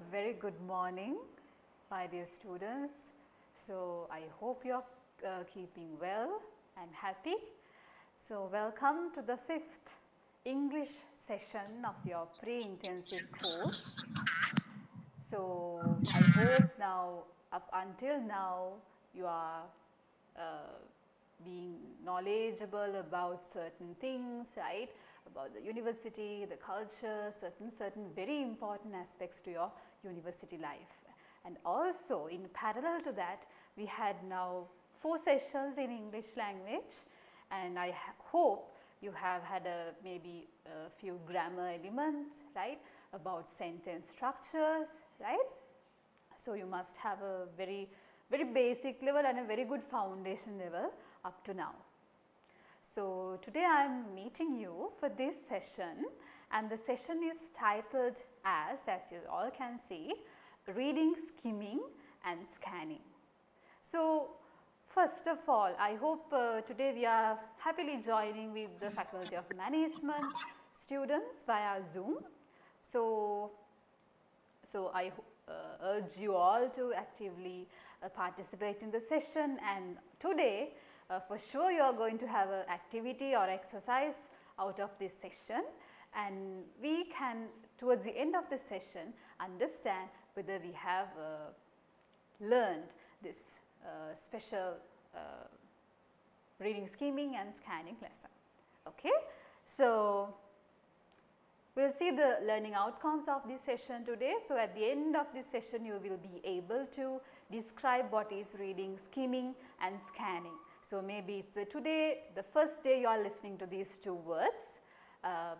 A very good morning, my dear students. So, I hope you are keeping well and happy. So, welcome to the 5th English session of your pre-intensive course. So, I hope now, up until now, you are being knowledgeable about certain things, right, about the university, the culture, certain very important aspects to your university life. And also in parallel to that, we had now 4 sessions in English language, and I hope you have had maybe a few grammar elements, right, about sentence structures, right. So, you must have a very basic level and a very good foundation level up to now. So, today I am meeting you for this session, and the session is titled as you all can see, reading, skimming and scanning. So, first of all, I hope today we are happily joining with the Faculty of Management students via Zoom. So I urge you all to actively participate in the session, and today for sure you are going to have an activity or exercise out of this session, and we can towards the end of the session understand whether we have learned this special reading, skimming and scanning lesson. Okay? So, we will see the learning outcomes of this session today. So, at the end of this session you will be able to describe what is reading, skimming and scanning. So, maybe today the first day you are listening to these 2 words,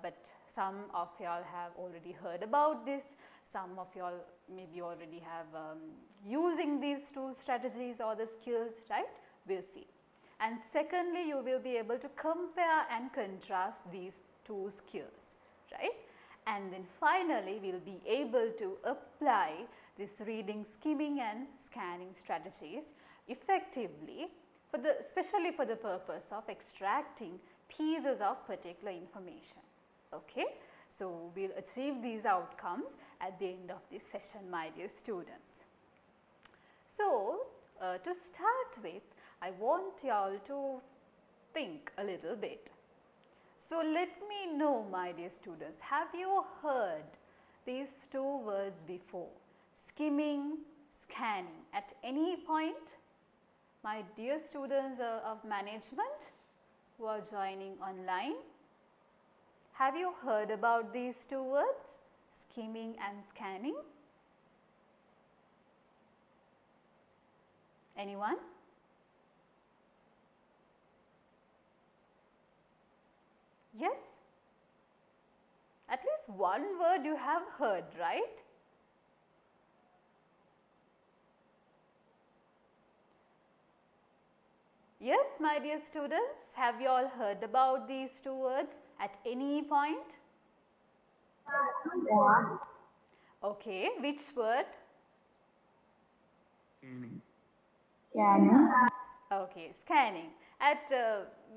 but some of you all have already heard about this, some of you all maybe already have using these 2 strategies or the skills, right, we will see. And secondly, you will be able to compare and contrast these 2 skills, right. And then finally, we will be able to apply this reading, skimming and scanning strategies effectively especially for the purpose of extracting pieces of particular information. Okay? So, we will achieve these outcomes at the end of this session, my dear students. So, to start with, I want you all to think a little bit. So, let me know, my dear students, have you heard these 2 words before, skimming, scanning, at any point? My dear students of management who are joining online, have you heard about these 2 words, skimming and scanning? Anyone? Yes? At least one word you have heard, right? Yes, my dear students, have you all heard about these 2 words at any point? Okay, which word? Scanning. Scanning. Okay, scanning. At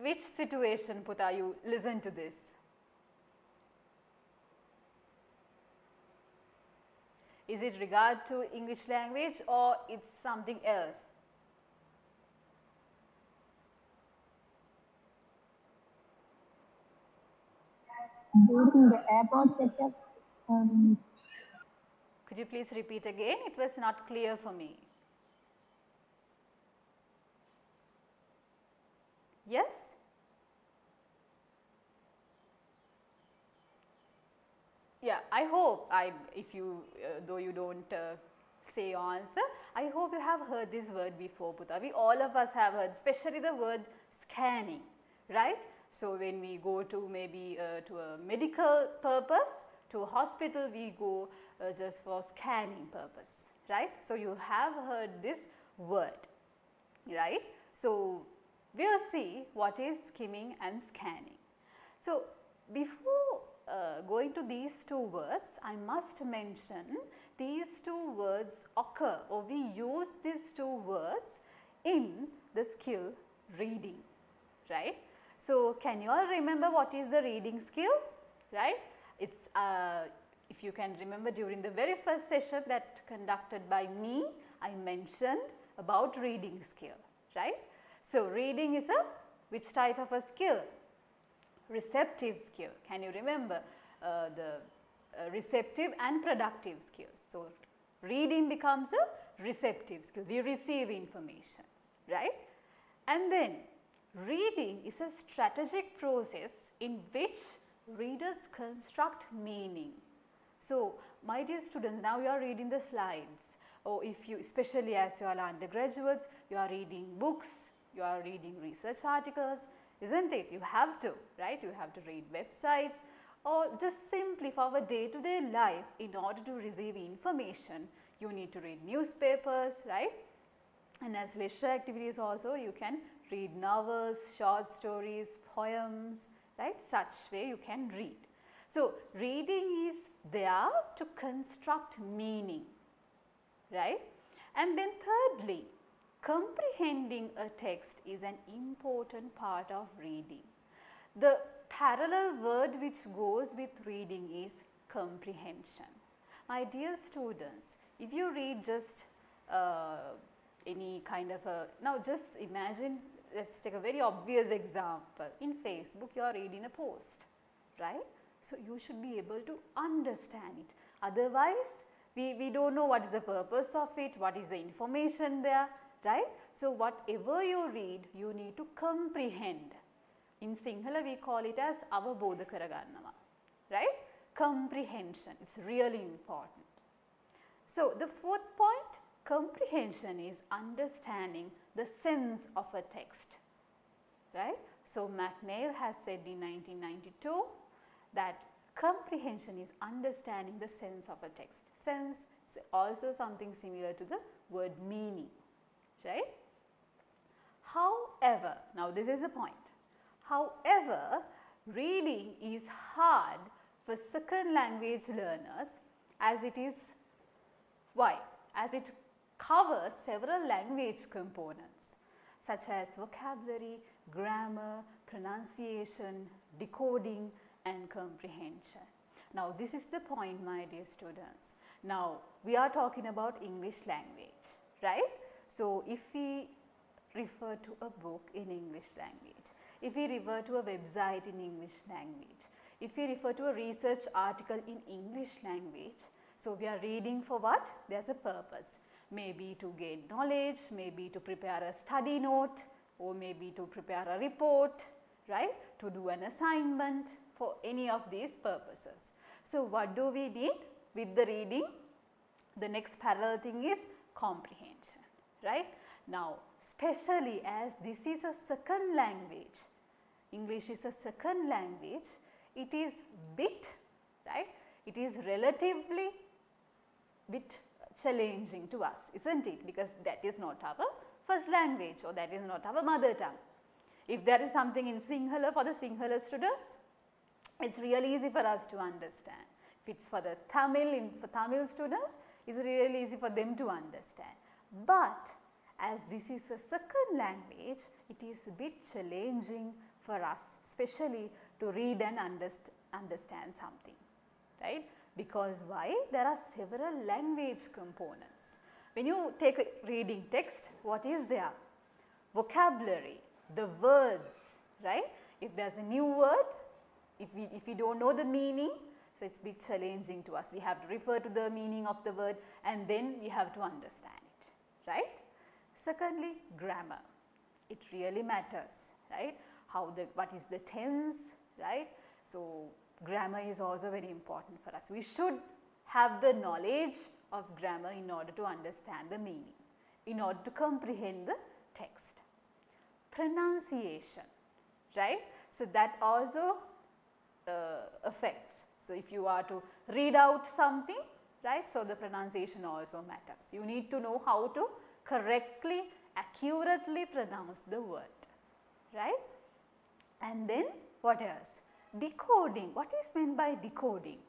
which situation, Puta, you listen to this? Is it regard to English language or it's something else? During the airport setup. Could you please repeat again? It was not clear for me. Yes? Yeah, I hope if you though you don't say your answer, I hope you have heard this word before, Puta. All of us have heard, especially the word scanning, right? So, when we go to maybe to a medical purpose, to a hospital, we go just for scanning purpose, right. So, you have heard this word, right. So, we will see what is skimming and scanning. So, before going to these 2 words, I must mention these 2 words occur, or we use these 2 words in the skill reading, right. So, can you all remember what is the reading skill, right? It's if you can remember, during the very first session that conducted by me, I mentioned about reading skill, right. So, reading is a which type of a skill? Receptive skill. Can you remember the receptive and productive skills? So, reading becomes a receptive skill, we receive information, right. And then reading is a strategic process in which readers construct meaning. So, my dear students, now you are reading the slides, or if you, especially as you are undergraduates, you are reading books, you are reading research articles, isn't it? You have to, right? You have to read websites, or just simply for our day-to-day life, in order to receive information, you need to read newspapers, right? And as leisure activities also, you can read novels, short stories, poems, right? Such way you can read. So, reading is there to construct meaning, right? And then thirdly, comprehending a text is an important part of reading. The parallel word which goes with reading is comprehension. My dear students, if you read just any kind of a, now just imagine, let us take a very obvious example. In Facebook, you are reading a post, right? So, you should be able to understand it. Otherwise, we do not know what is the purpose of it, what is the information there, right. So, whatever you read, you need to comprehend. In Sinhala, we call it as avabodha karagannawa, right. Comprehension is really important. So, the fourth point, comprehension is understanding the sense of a text, right. So, McNeil has said in 1992 that comprehension is understanding the sense of a text. Sense is also something similar to the word meaning, right. However, now this is the point. However, reading is hard for second language learners, as it is, why? As it covers several language components such as vocabulary, grammar, pronunciation, decoding and comprehension. Now, this is the point, my dear students. Now, we are talking about English language, right? So, if we refer to a book in English language, if we refer to a website in English language, if we refer to a research article in English language, so we are reading for what? There is a purpose, maybe to gain knowledge, maybe to prepare a study note, or maybe to prepare a report, right, to do an assignment, for any of these purposes. So, what do we need with the reading? The next parallel thing is comprehension, right. Now, especially as this is a second language, English is a second language, it is bit, right, it is relatively bit challenging to us, isn't it, because that is not our first language, or that is not our mother tongue. If there is something in Sinhala for the Sinhala students, it is really easy for us to understand. If it is for the Tamil, for Tamil students, it is really easy for them to understand. But as this is a second language, it is a bit challenging for us, especially to read and understand something, right. Because why? There are several language components. When you take a reading text, what is there? Vocabulary, the words, right. If there is a new word, if we do not know the meaning, so it is a bit challenging to us. We have to refer to the meaning of the word and then we have to understand it, right. Secondly, grammar. It really matters, right. What is the tense, right. So, grammar is also very important for us. We should have the knowledge of grammar in order to understand the meaning, in order to comprehend the text. Pronunciation, right. So, that also affects. So, if you are to read out something, right, so the pronunciation also matters. You need to know how to correctly, accurately pronounce the word, right. And then what else? Decoding. What is meant by decoding?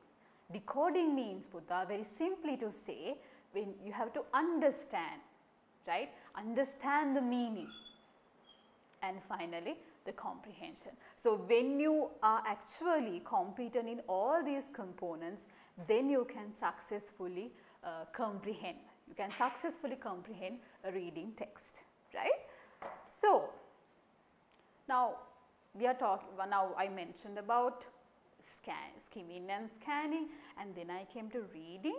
Decoding means, Buddha, very simply to say, when you have to understand, right, understand the meaning. And finally, the comprehension. So, when you are actually competent in all these components, then you can successfully comprehend. You can successfully comprehend a reading text, right. So, now we are talking, now I mentioned about skimming and scanning, and then I came to reading.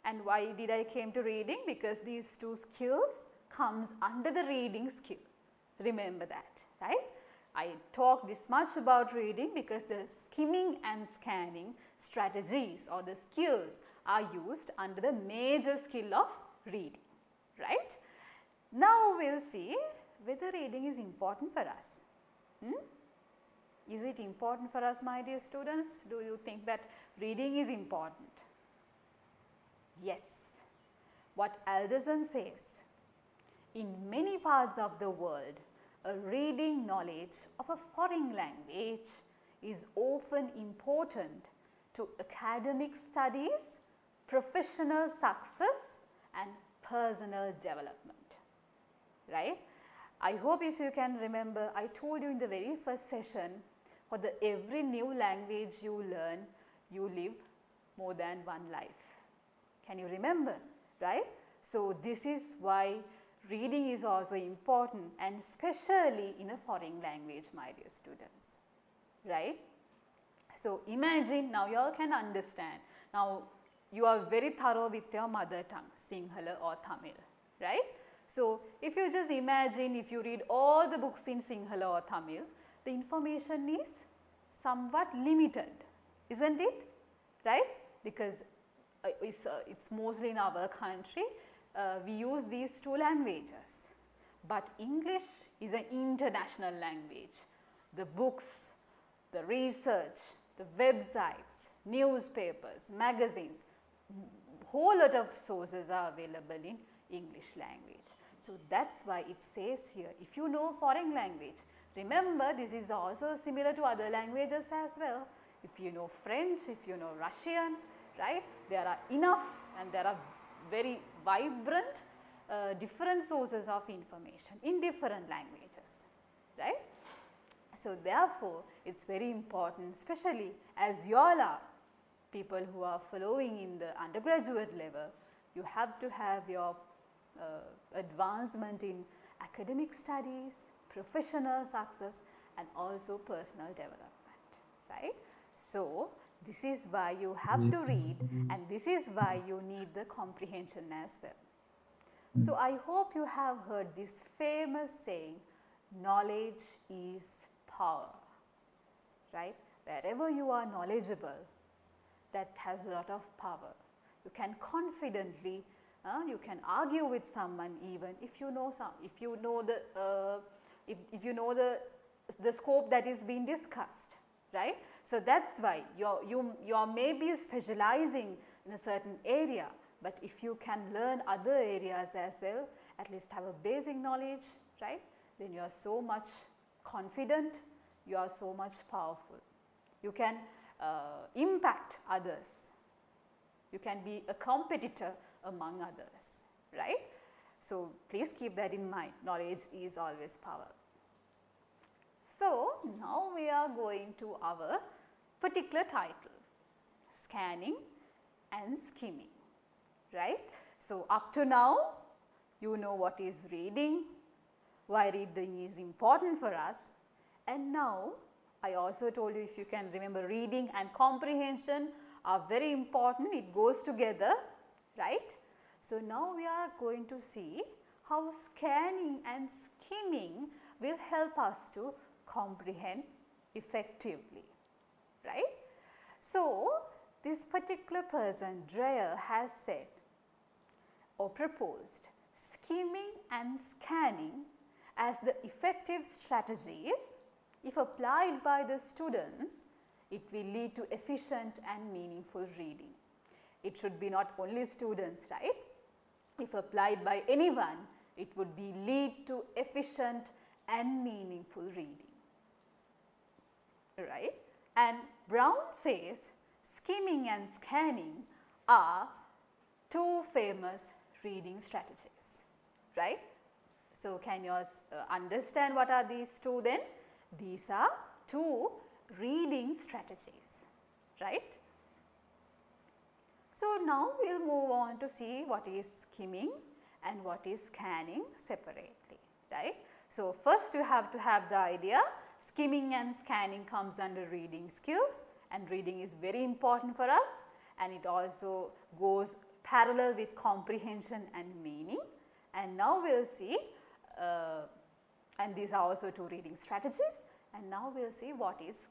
And why did I came to reading? Because these two skills comes under the reading skill. Remember that, right. I talk this much about reading because the skimming and scanning strategies or the skills are used under the major skill of reading, right. Now, we will see whether reading is important for us. Is it important for us, my dear students? Do you think that reading is important? Yes. What Alderson says, in many parts of the world, a reading knowledge of a foreign language is often important to academic studies, professional success and personal development, right. I hope if you can remember, I told you in the very first session, for every new language you learn, you live more than one life. Can you remember, right? So, this is why reading is also important, and especially in a foreign language, my dear students, right. So, imagine now you all can understand. Now, you are very thorough with your mother tongue, Sinhala or Tamil, right. So, if you just imagine, if you read all the books in Sinhala or Tamil, the information is somewhat limited, isn't it, right? Because it's mostly in our country, we use these two languages, but English is an international language. The books, the research, the websites, newspapers, magazines, whole lot of sources are available in English language. So, that is why it says here, if you know foreign language, remember this is also similar to other languages as well. If you know French, if you know Russian, right, there are enough and there are very vibrant different sources of information in different languages, right. So, therefore, it is very important, especially as you all are people who are following in the undergraduate level, you have to have your advancement in academic studies, professional success and also personal development, right. So, this is why you have to read, and this is why you need the comprehension as well. So, I hope you have heard this famous saying, knowledge is power, right. Wherever you are knowledgeable, that has a lot of power. You can confidently, you can argue with someone even if you know the scope that is being discussed, right. So, that is why you are maybe specializing in a certain area, but if you can learn other areas as well, at least have a basic knowledge, right, then you are so much confident, you are so much powerful. You can impact others, you can be a competitor among others, right. So, please keep that in mind, knowledge is always power. So, now we are going to our particular title, scanning and skimming, right. So, up to now you know what is reading, why reading is important for us, and now I also told you, if you can remember, reading and comprehension are very important, it goes together, right. So, now we are going to see how scanning and skimming will help us to comprehend effectively, right. So, this particular person, Dreyer, has said or proposed skimming and scanning as the effective strategies. If applied by the students, it will lead to efficient and meaningful reading. It should be not only students, right. If applied by anyone, it would be lead to efficient and meaningful reading, right. And Brown says skimming and scanning are two famous reading strategies, right. So, can you understand what are these two then? These are two reading strategies, right? So, now we will move on to see what is skimming and what is scanning separately, right. So, first you have to have the idea skimming and scanning comes under reading skill, and reading is very important for us, and it also goes parallel with comprehension and meaning. And now we will see and these are also two reading strategies, and now we will see what is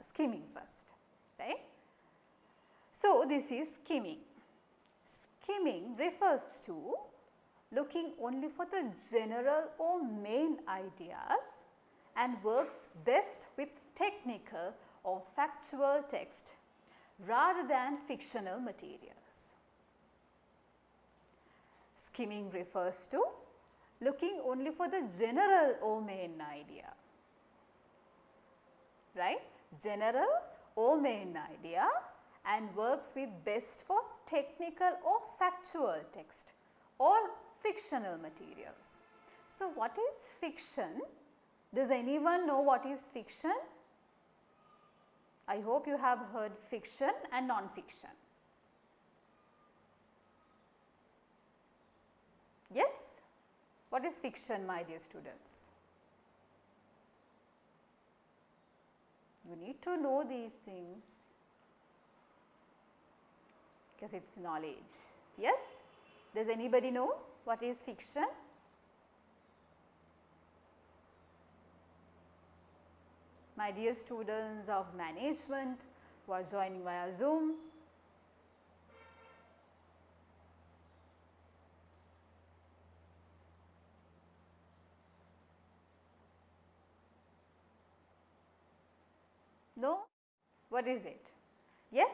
skimming first, right. So, this is skimming. Skimming refers to looking only for the general or main ideas and works best with technical or factual text rather than fictional materials. Skimming refers to looking only for the general or main idea, right? General or main idea and works with best for technical or factual text or fictional materials. So, what is fiction? Does anyone know what is fiction? I hope you have heard fiction and non-fiction. Yes? What is fiction, my dear students? You need to know these things because it is knowledge. Yes? Does anybody know what is fiction? My dear students of management who are joining via Zoom, no? What is it? Yes?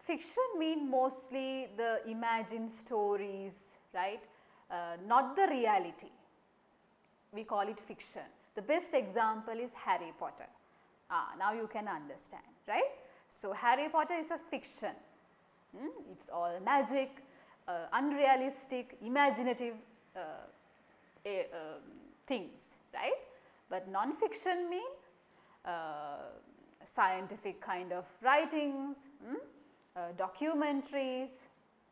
Fiction means mostly the imagined stories, right? Not the reality. We call it fiction. The best example is Harry Potter. Now you can understand, right? So, Harry Potter is a fiction. It's all magic, unrealistic, imaginative things, right? But non-fiction means scientific kind of writings, documentaries,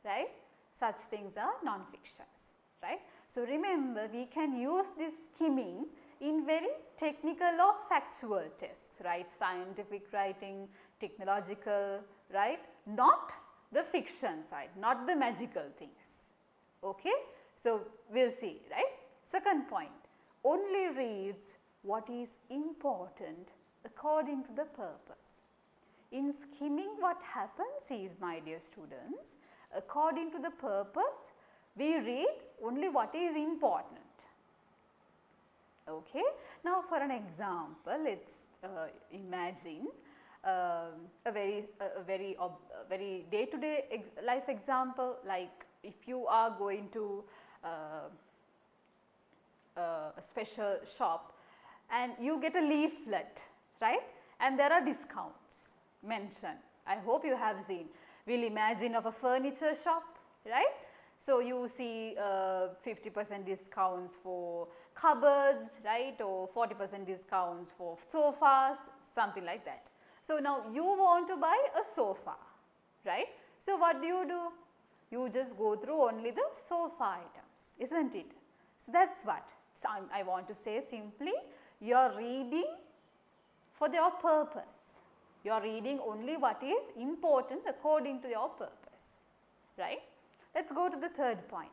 right? Such things are non-fictions, right? So, remember we can use this skimming in very technical or factual tests, right? Scientific writing, technological, right? Not the fiction side, not the magical things, okay? So, we will see, right? Second point, only reads what is important according to the purpose. In skimming, what happens is, my dear students, according to the purpose, we read only what is important. Okay. Now, for an example, let us imagine a very day-to-day life example, like if you are going to a special shop and you get a leaflet, right, and there are discounts mentioned. I hope you have seen. We will imagine of a furniture shop, right. So, you see 50% discounts for cupboards, right, or 40% discounts for sofas, something like that. So, now you want to buy a sofa, right. So, what do? You just go through only the sofa items, isn't it? So, that is what. So, I want to say simply, you are reading for your purpose. You are reading only what is important according to your purpose, right. Let us go to the third point.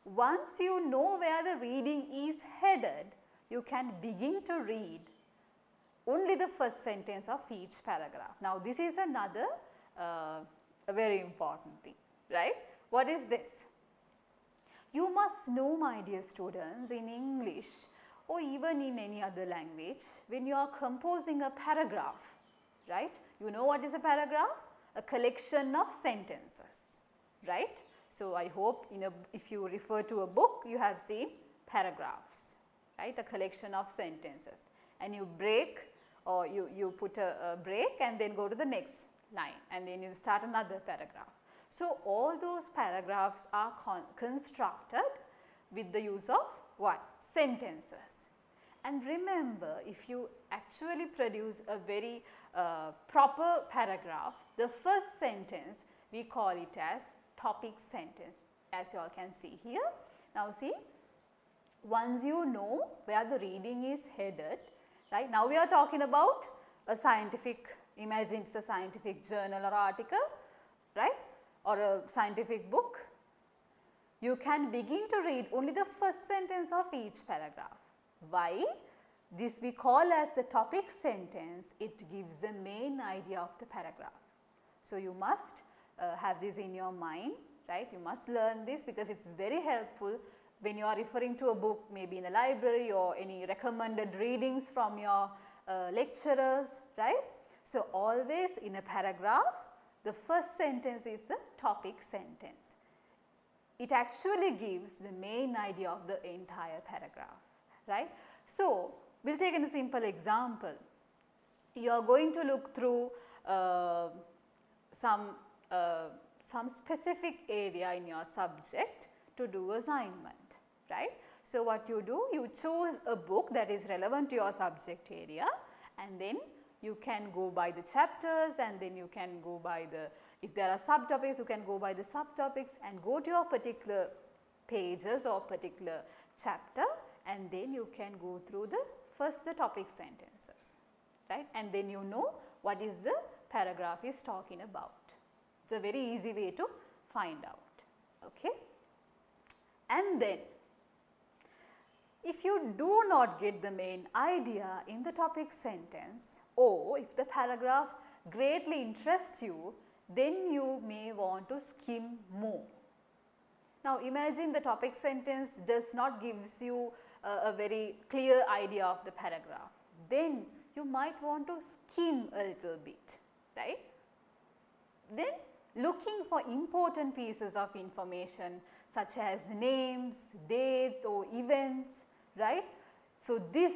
Once you know where the reading is headed, you can begin to read only the first sentence of each paragraph. Now, this is another a very important thing, right. What is this? You must know, my dear students, in English or even in any other language, when you are composing a paragraph, right. You know what is a paragraph? A collection of sentences, right. So, I hope if you refer to a book, you have seen paragraphs, right, a collection of sentences, and you break or you put a break and then go to the next line and then you start another paragraph. So, all those paragraphs are constructed with the use of what? Sentences. And remember, if you actually produce a very proper paragraph, the first sentence we call it as topic sentence, as you all can see here. Now see, once you know where the reading is headed, right? Now we are talking about a scientific, imagine it's a scientific journal or article, right? Or a scientific book. You can begin to read only the first sentence of each paragraph. Why? This we call as the topic sentence. It gives the main idea of the paragraph. So you must have this in your mind, right? You must learn this because it's very helpful when you are referring to a book, maybe in a library or any recommended readings from your lecturers, right? So always in a paragraph, the first sentence is the topic sentence. It actually gives the main idea of the entire paragraph, right? So we'll take a simple example. You are going to look through some specific area in your subject to do assignment, right? So what you do, you choose a book that is relevant to your subject area, and then you can go by the chapters, and then you can go by the, if there are subtopics, you can go by the subtopics and go to your particular pages or particular chapter, and then you can go through the first the topic sentences, right? And then you know what is the paragraph is talking about. It's a very easy way to find out, okay? And then if you do not get the main idea in the topic sentence, or if the paragraph greatly interests you, then you may want to skim more. Now imagine the topic sentence does not gives you a very clear idea of the paragraph. Then you might want to skim a little bit, right? Then looking for important pieces of information such as names, dates or events, right? So this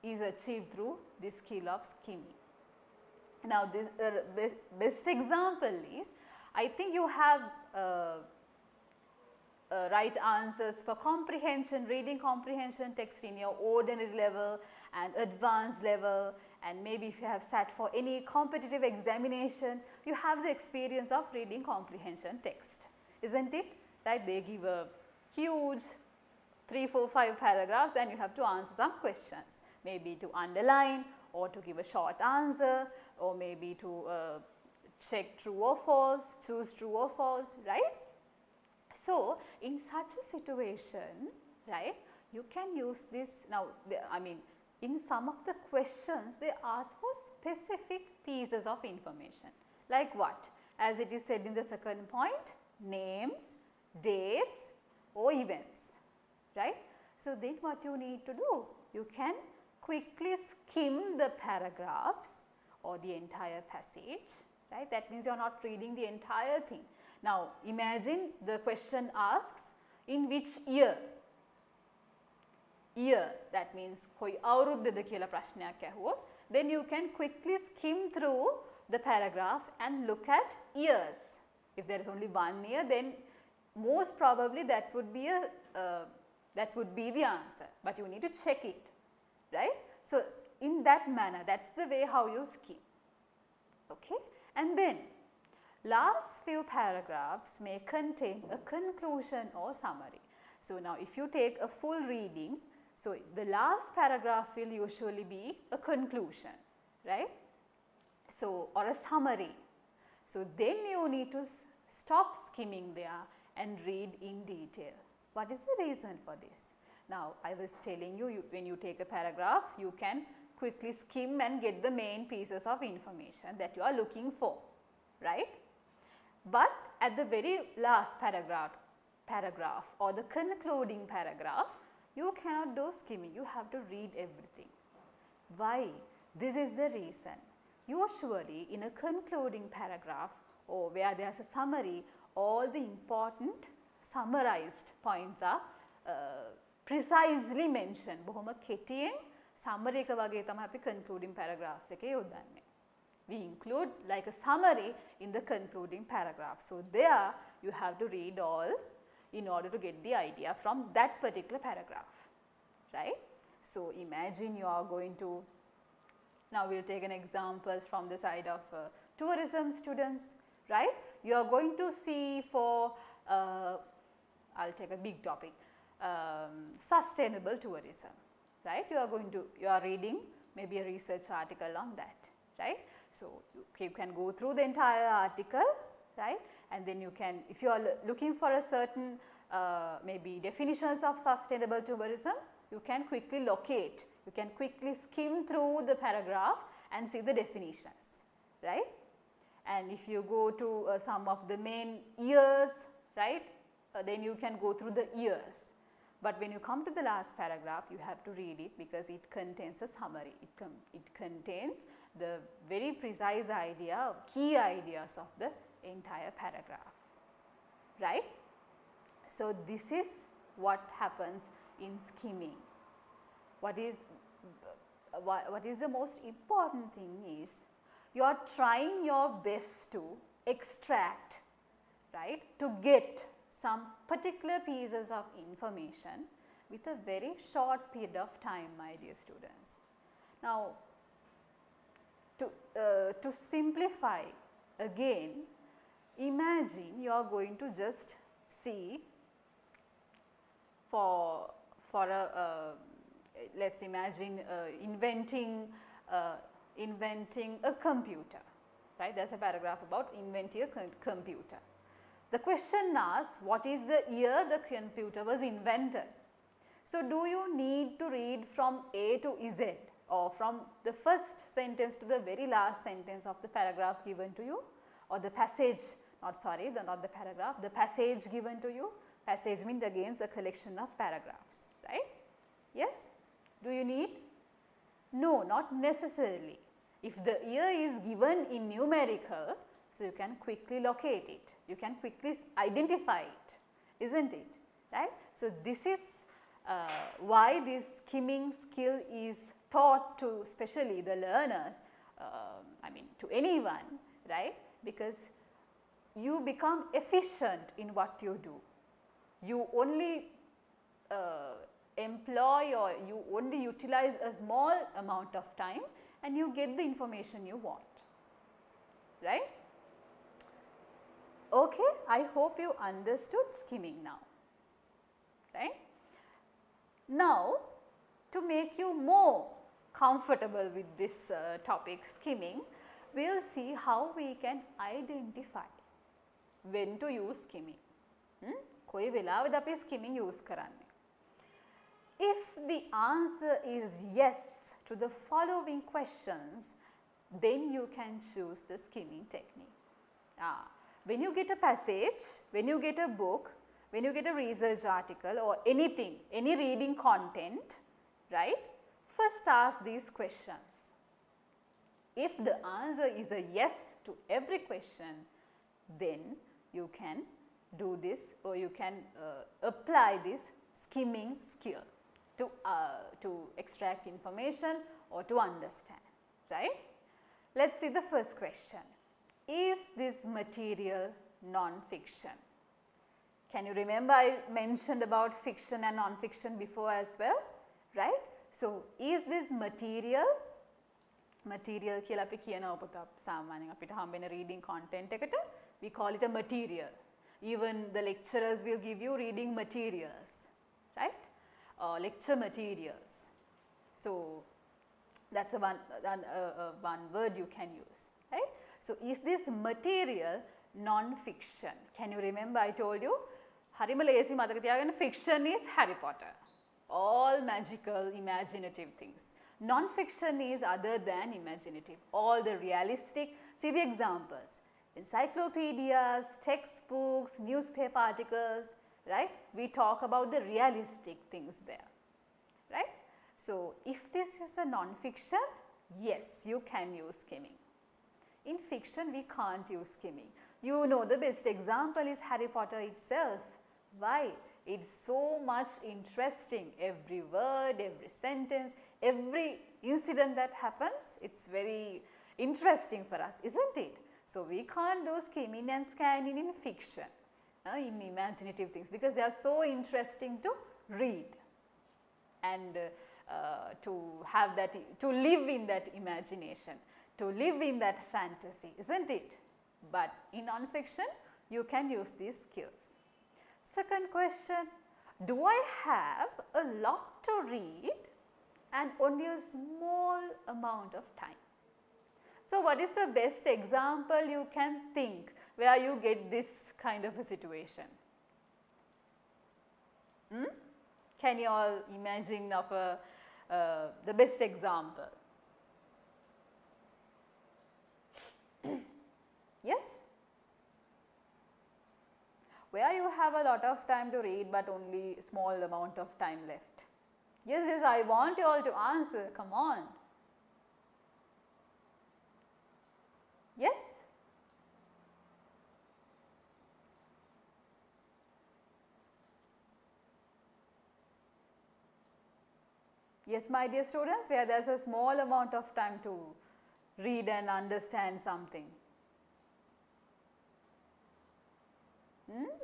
is achieved through the skill of skimming. Now this best example is, I think you have right answers for comprehension, reading comprehension text in your ordinary level and advanced level, and maybe if you have sat for any competitive examination, you have the experience of reading comprehension text, isn't it? Right? They give a huge 3, 4, 5 paragraphs and you have to answer some questions, maybe to underline or to give a short answer, or maybe to check true or false, choose true or false, right? So in such a situation, right, you can use this. Now, I mean, in some of the questions, they ask for specific pieces of information. Like what? As it is said in the second point, names, dates or events, right? So then what you need to do? You can quickly skim the paragraphs or the entire passage, right? That means you are not reading the entire thing. Now imagine the question asks, in which year? Year, that means koi අවුරුද්දද කියලා ප්‍රශ්නයක් ඇහුවොත්, then you can quickly skim through the paragraph and look at years. If there is only 1 year, then most probably that would be the answer, but you need to check it, right? So in that manner, that's the way how you skim, okay? And then last few paragraphs may contain a conclusion or summary. So now if you take a full reading, so the last paragraph will usually be a conclusion, right? So, or a summary. So then you need to stop skimming there and read in detail. What is the reason for this? Now I was telling you, when you take a paragraph, you can quickly skim and get the main pieces of information that you are looking for, right? But at the very last paragraph or the concluding paragraph, you cannot do skimming, you have to read everything. Why? This is the reason. Usually in a concluding paragraph or where there is a summary, all the important summarized points are precisely mentioned. බොහොම කෙටියෙන් summary එක වගේ තමයි අපි concluding paragraph එකේ යොදන්නේ. We include like a summary in the concluding paragraph. So there you have to read all in order to get the idea from that particular paragraph, right. So, imagine you are going to, now we will take an examples from the side of tourism students, right. You are going to see for, I will take a big topic, sustainable tourism, right. You are reading maybe a research article on that, right. So, you can go through the entire article, right, and then you can, if you are looking for a certain maybe definitions of sustainable tourism, you can quickly locate, you can quickly skim through the paragraph and see the definitions, right. And if you go to some of the main years, right, then you can go through the years. But when you come to the last paragraph, you have to read it because it contains a summary, it contains the very precise idea, key ideas of the entire paragraph, right. So, this is what happens in skimming. What is the most important thing is you are trying your best to extract, right, to get some particular pieces of information with a very short period of time, my dear students. Now, to simplify again, imagine you are going to just see for a let us imagine inventing a computer, right. There is a paragraph about inventing a computer. The question asks what is the year the computer was invented. So, do you need to read from A to Z or from the first sentence to the very last sentence of the paragraph given to you, or the passage, not the paragraph, the passage given to you? Passage means again a collection of paragraphs, right. Yes? Do you need? No, not necessarily. If the year is given in numerical, so you can quickly locate it, you can quickly identify it, isn't it, right. So, this is why this skimming skill is taught to especially the learners, I mean to anyone, right, because you become efficient in what you do. You only employ or you only utilize a small amount of time and you get the information you want, right. Okay, I hope you understood skimming now, right. Now, to make you more comfortable with this topic skimming, we will see how we can identify when to use skimming. कोई वेलावद අපි skimming use කරන්නේ. If the answer is yes to the following questions, then you can choose the skimming technique. When you get a passage, when you get a book, when you get a research article or anything, any reading content, right, first ask these questions. If the answer is a yes to every question, then you can do this or you can apply this skimming skill to extract information or to understand, right. Let us see the first question. Is this material non-fiction? Can you remember I mentioned about fiction and non-fiction before as well, right. So, is this material කියලා අපි කියනවා පුතා සාමාන්‍යයෙන් අපිට හම්බෙන reading content එකට we call it a material. Even the lecturers will give you reading materials, right, lecture materials. So, that is one word you can use, right. So, is this material non-fiction? Can you remember I told you හරිම ලේසි මතක තියාගන්න, fiction is Harry Potter, all magical imaginative things. Non-fiction is other than imaginative, all the realistic. See the examples, encyclopedias, textbooks, newspaper articles, right. We talk about the realistic things there, right. So, if this is a non-fiction, yes, you can use skimming. In fiction, we can't use skimming. You know the best example is Harry Potter itself. Why? It's so much interesting, every word, every sentence, every incident that happens, it's very interesting for us, isn't it? So, we can't do skimming and scanning in fiction, in imaginative things, because they are so interesting to read, and to have that, to live in that imagination, to live in that fantasy, isn't it? But in non-fiction, you can use these skills. Second question, do I have a lot to read and only a small amount of time? So, what is the best example you can think where you get this kind of a situation? Can you all imagine of the best example? Yes? Where you have a lot of time to read but only small amount of time left. Yes, yes, I want you all to answer, come on. Yes? Yes, my dear students, where there is a small amount of time to read and understand something.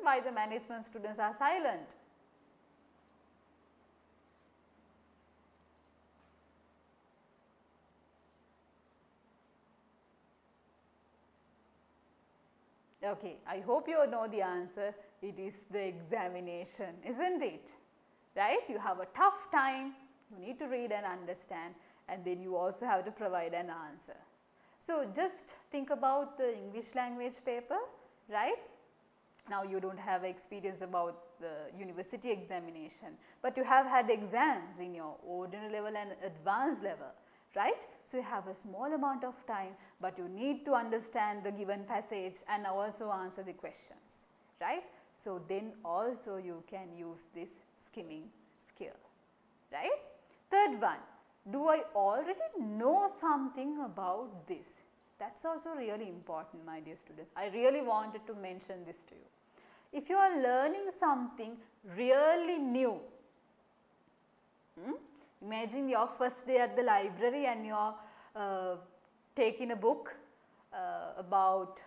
Why the management students are silent? Okay, I hope you know the answer. It is the examination, isn't it? Right? You have a tough time, you need to read and understand, and then you also have to provide an answer. So, just think about the English language paper, right? Now, you do not have experience about the university examination, but you have had exams in your ordinary level and advanced level, right? So, you have a small amount of time, but you need to understand the given passage and also answer the questions, right? So, then also you can use this skimming skill, right? Third one, do I already know something about this? That is also really important, my dear students. I really wanted to mention this to you. If you are learning something really new, imagine your first day at the library and you are taking a book about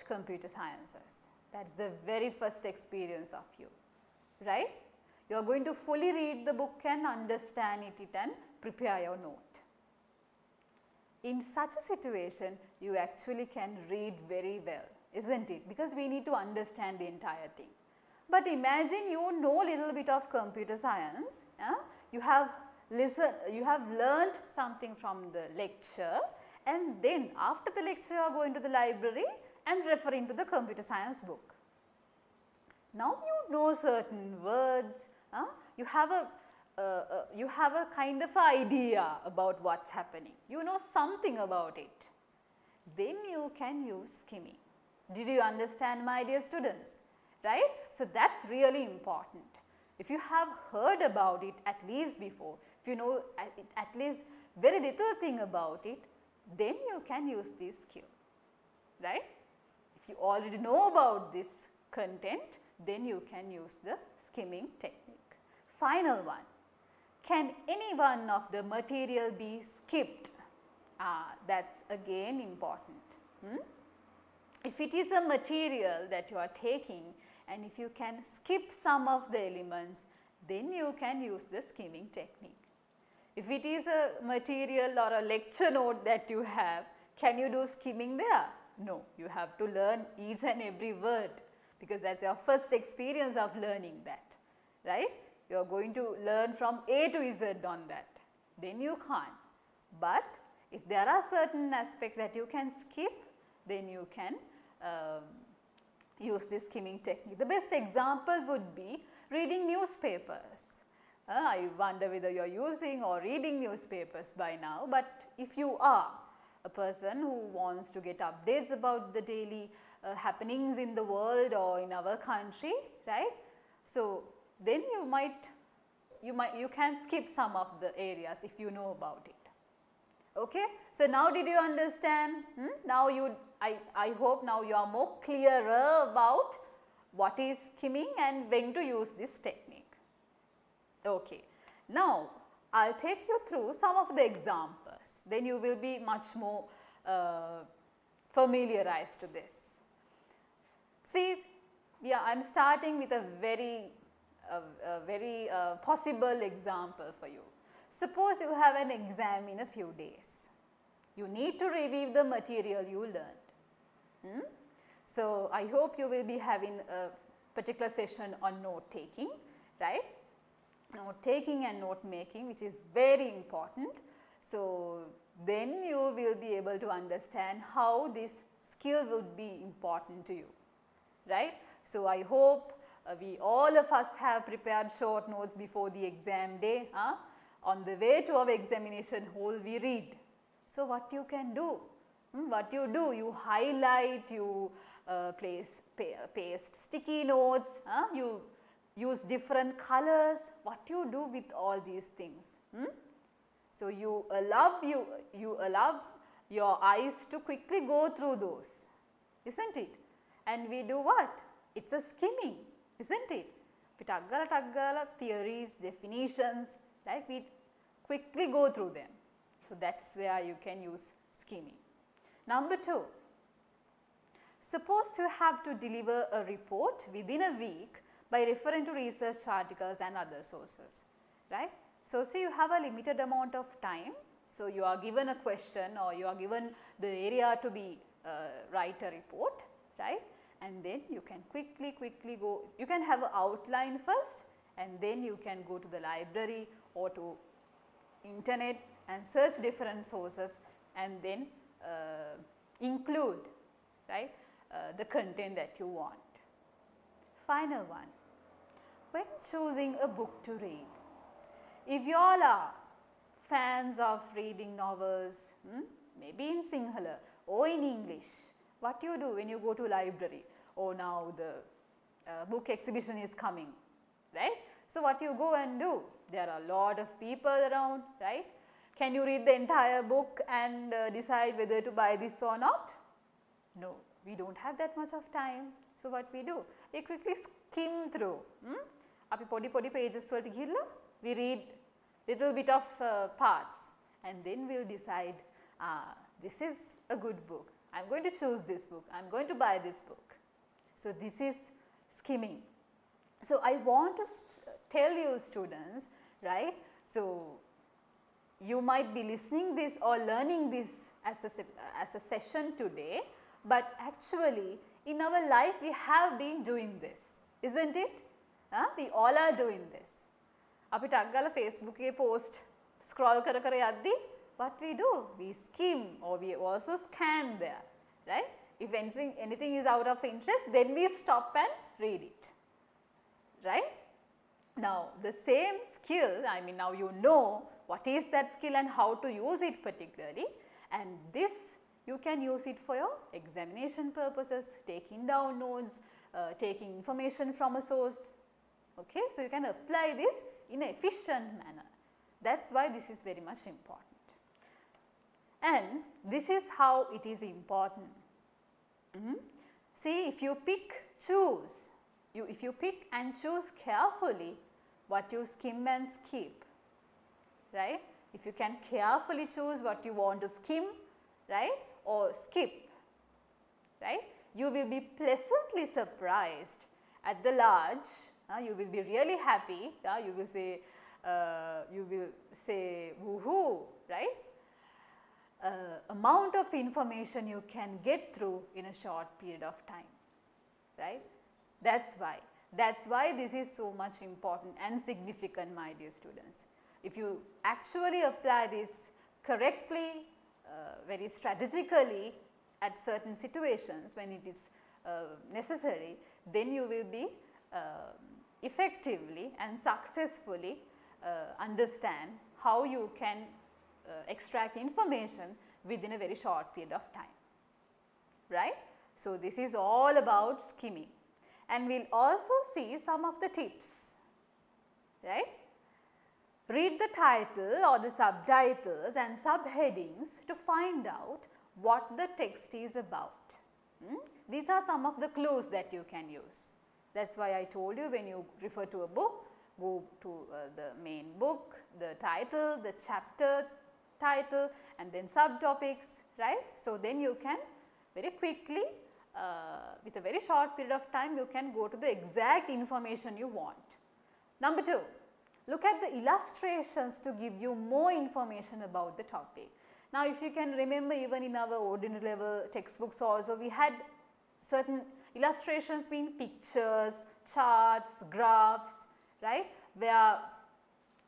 computer sciences. That is the very first experience of you, right? You are going to fully read the book and understand it and prepare your note. In such a situation, you actually can read very well, isn't it? Because we need to understand the entire thing. But imagine you know little bit of computer science, you have learned something from the lecture, and then after the lecture you are going to the library and referring to the computer science book. Now you know certain words, you have a kind of idea about what is happening, you know something about it, then you can use skimming. Did you understand, my dear students? Right? So, that is really important. If you have heard about it at least before, if you know at least very little thing about it, then you can use this skill, right? If you already know about this content, then you can use the skimming technique. Final one, can any one of the material be skipped? That is again important. If it is a material that you are taking and if you can skip some of the elements, then you can use the skimming technique. If it is a material or a lecture note that you have, can you do skimming there? No, you have to learn each and every word because that is your first experience of learning that, right? You are going to learn from A to Z on that, then you can't. But if there are certain aspects that you can skip, then you can use this skimming technique. The best example would be reading newspapers. I wonder whether you are using or reading newspapers by now, but if you are a person who wants to get updates about the daily happenings in the world or in our country, right? So, then you can skip some of the areas if you know about it. Okay. So, now did you understand? Now I hope now you are more clearer about what is skimming and when to use this technique. Okay. Now, I will take you through some of the examples, then you will be much more familiarized to this. See, I am starting with a very a very possible example for you. Suppose you have an exam in a few days. You need to review the material you learned. So, I hope you will be having a particular session on note taking, right? Note taking and note making, which is very important. So, then you will be able to understand how this skill would be important to you, right. So, I hope we all of us have prepared short notes before the exam day. On the way to our examination hall we read. So, what you can do? What you do? You highlight, you paste sticky notes, you use different colors. What you do with all these things? So, you allow your eyes to quickly go through those, isn't it? And we do what? It is a skimming, isn't it? We taggala theories, definitions, like we quickly go through them. So, that is where you can use skimming. Number 2, suppose you have to deliver a report within a week by referring to research articles and other sources, right. So, see, you have a limited amount of time. So, you are given a question or you are given the area to be write a report, right, and then you can quickly go, you can have an outline first and then you can go to the library or to internet and search different sources and then include, right, the content that you want. Final one, when choosing a book to read, if you all are fans of reading novels, maybe in Sinhala or in English, what you do when you go to library? Oh, now the book exhibition is coming, right. So, what you go and do? There are a lot of people around, right. Can you read the entire book and decide whether to buy this or not? No, we do not have that much of time. So, what we do? We quickly skim through. Api podi pages වලට ගිහිල්ලා we read little bit of parts and then we will decide, this is a good book, I am going to choose this book, I am going to buy this book. So, this is skimming. So, I want to tell you students, right. So, you might be listening this or learning this as a session today, but actually in our life we have been doing this, isn't it? We all are doing this. අපි ටක් ගාලා Facebook එකේ post scroll කර කර යද්දි what we do? We skim or we also scan there, right? If anything is out of interest, then we stop and read it, right? Now, the same skill, I mean, now you know what is that skill and how to use it particularly, and this you can use it for your examination purposes, taking down notes, taking information from a source. Okay, so you can apply this in an efficient manner. That is why this is very much important. And this is how it is important. See, if you choose and choose carefully what you skim and skip, right? If you can carefully choose what you want to skim, right, or skip, right, you will be pleasantly surprised at the large. You will be really happy. You will say woohoo, right? Amount of information you can get through in a short period of time, right? That's why this is so much important and significant, my dear students. If you actually apply this correctly, very strategically at certain situations when it is necessary, then you will be effectively and successfully understand how you can extract information within a very short period of time, right. So, this is all about skimming, and we will also see some of the tips, right. Read the title or the subtitles and subheadings to find out what the text is about. These are some of the clues that you can use. That is why I told you, when you refer to a book, go to the main book, the title, the chapter title, and then subtopics, right. So, then you can very quickly, with a very short period of time, you can go to the exact information you want. Number 2, look at the illustrations to give you more information about the topic. Now, if you can remember, even in our ordinary level textbooks also, we had certain illustrations being pictures, charts, graphs, right, where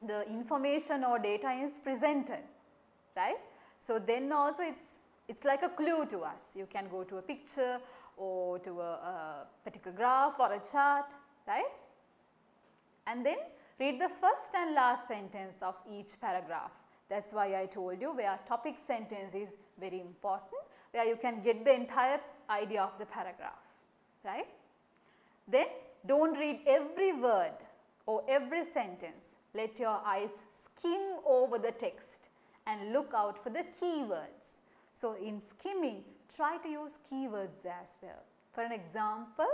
the information or data is presented, right. So, then also it's like a clue to us. You can go to a picture or to a particular graph or a chart, right, and then read the first and last sentence of each paragraph. That is why I told you where topic sentence is very important, where you can get the entire idea of the paragraph, right. Then do not read every word or every sentence. Let your eyes skim over the text and look out for the keywords. So, in skimming, try to use keywords as well. For an example,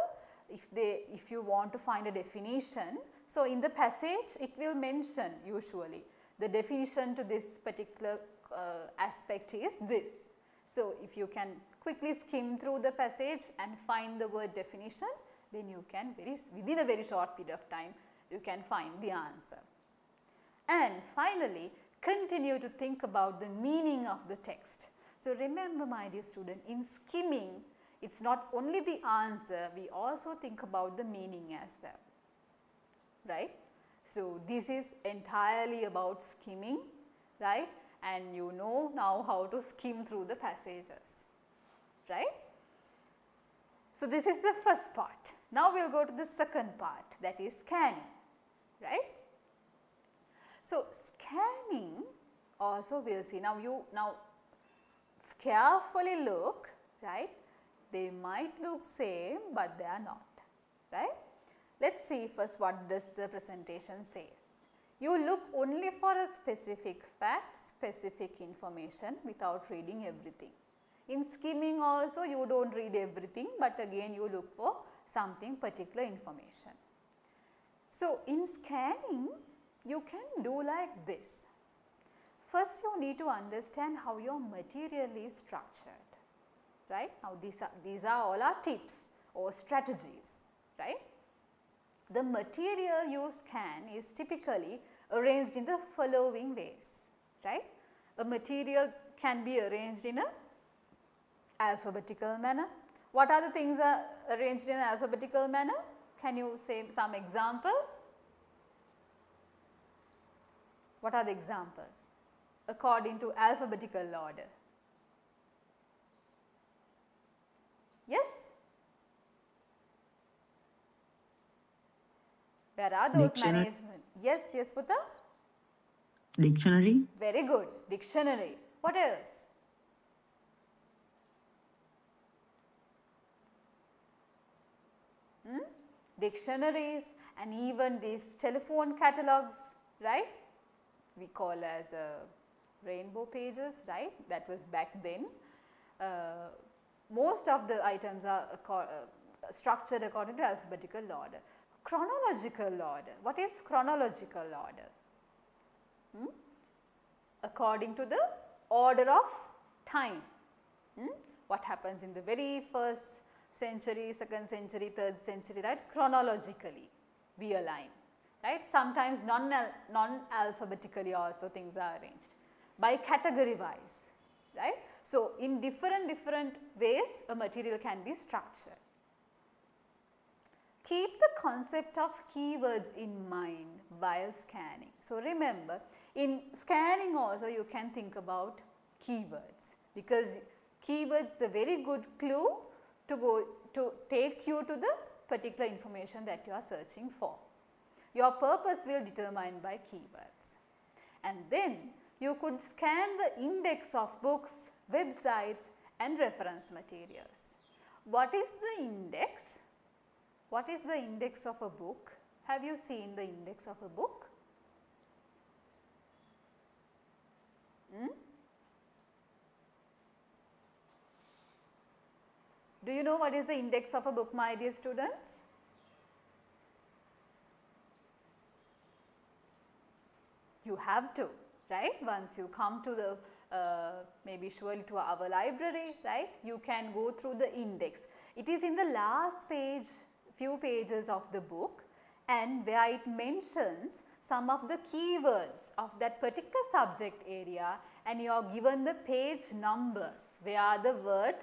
if you want to find a definition, so in the passage it will mention usually the definition to this particular aspect is this. So, if you can quickly skim through the passage and find the word definition, then you can within a very short period of time you can find the answer. And finally, continue to think about the meaning of the text. So, remember my dear student, in skimming it is not only the answer, we also think about the meaning as well, right. So, this is entirely about skimming, right, and you know now how to skim through the passages, right. So, this is the first part. Now, we will go to the second part, that is scanning, right. So, scanning also we will see. Now, carefully look, right, they might look same, but they are not, right. Let us see first what does the presentation says. You look only for a specific fact, specific information without reading everything. In skimming also you do not read everything, but again you look for something particular information. So, in scanning you can do like this. First you need to understand how your material is structured, right. Now, these are all our tips or strategies, right. The material you scan is typically arranged in the following ways, right. A material can be arranged in a alphabetical manner. What are the things are arranged in an alphabetical manner? Can you say some examples? What are the examples? According to alphabetical order. Yes? Where are those Dictionary. management? Yes, yes, Putta? Dictionary. Very good. Dictionary. What else? Dictionaries and even these telephone catalogs, right? We call as rainbow pages, right? That was back then. Most of the items are structured according to alphabetical order. Chronological order. What is chronological order? According to the order of time. What happens in the very first century, second century, third century, right? Chronologically we align, right? Sometimes non-alphabetically also things are arranged by category wise, right? So, in different ways a material can be structured. Keep the concept of keywords in mind while scanning. So, remember in scanning also you can think about keywords, because keywords is a very good clue to take you to the particular information that you are searching for. Your purpose will determine by keywords. And then you could scan the index of books, websites and reference materials. What is the index? What is the index of a book? Have you seen the index of a book? Do you know what is the index of a book, my dear students? You have to, right? Once you come to the maybe surely to our library, right? You can go through the index. It is in the last page, few pages of the book, and where it mentions some of the keywords of that particular subject area, and you are given the page numbers where the word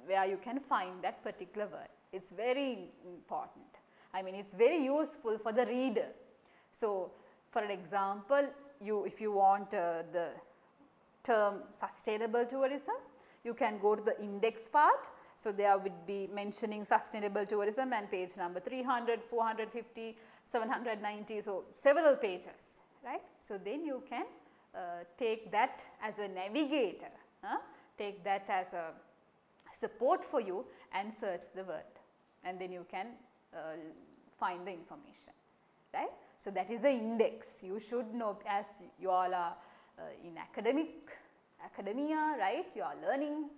where you can find that particular word. It is very important. I mean, it is very useful for the reader. So, for an example, if you want the term sustainable tourism, you can go to the index part. So, there would be mentioning sustainable tourism and page number 300, 450, 790, so several pages, right. So, then you can take that as a navigator, take that as a support for you and search the word, and then you can find the information, right. So, that is the index. You should know, as you all are in academia, right, you are learning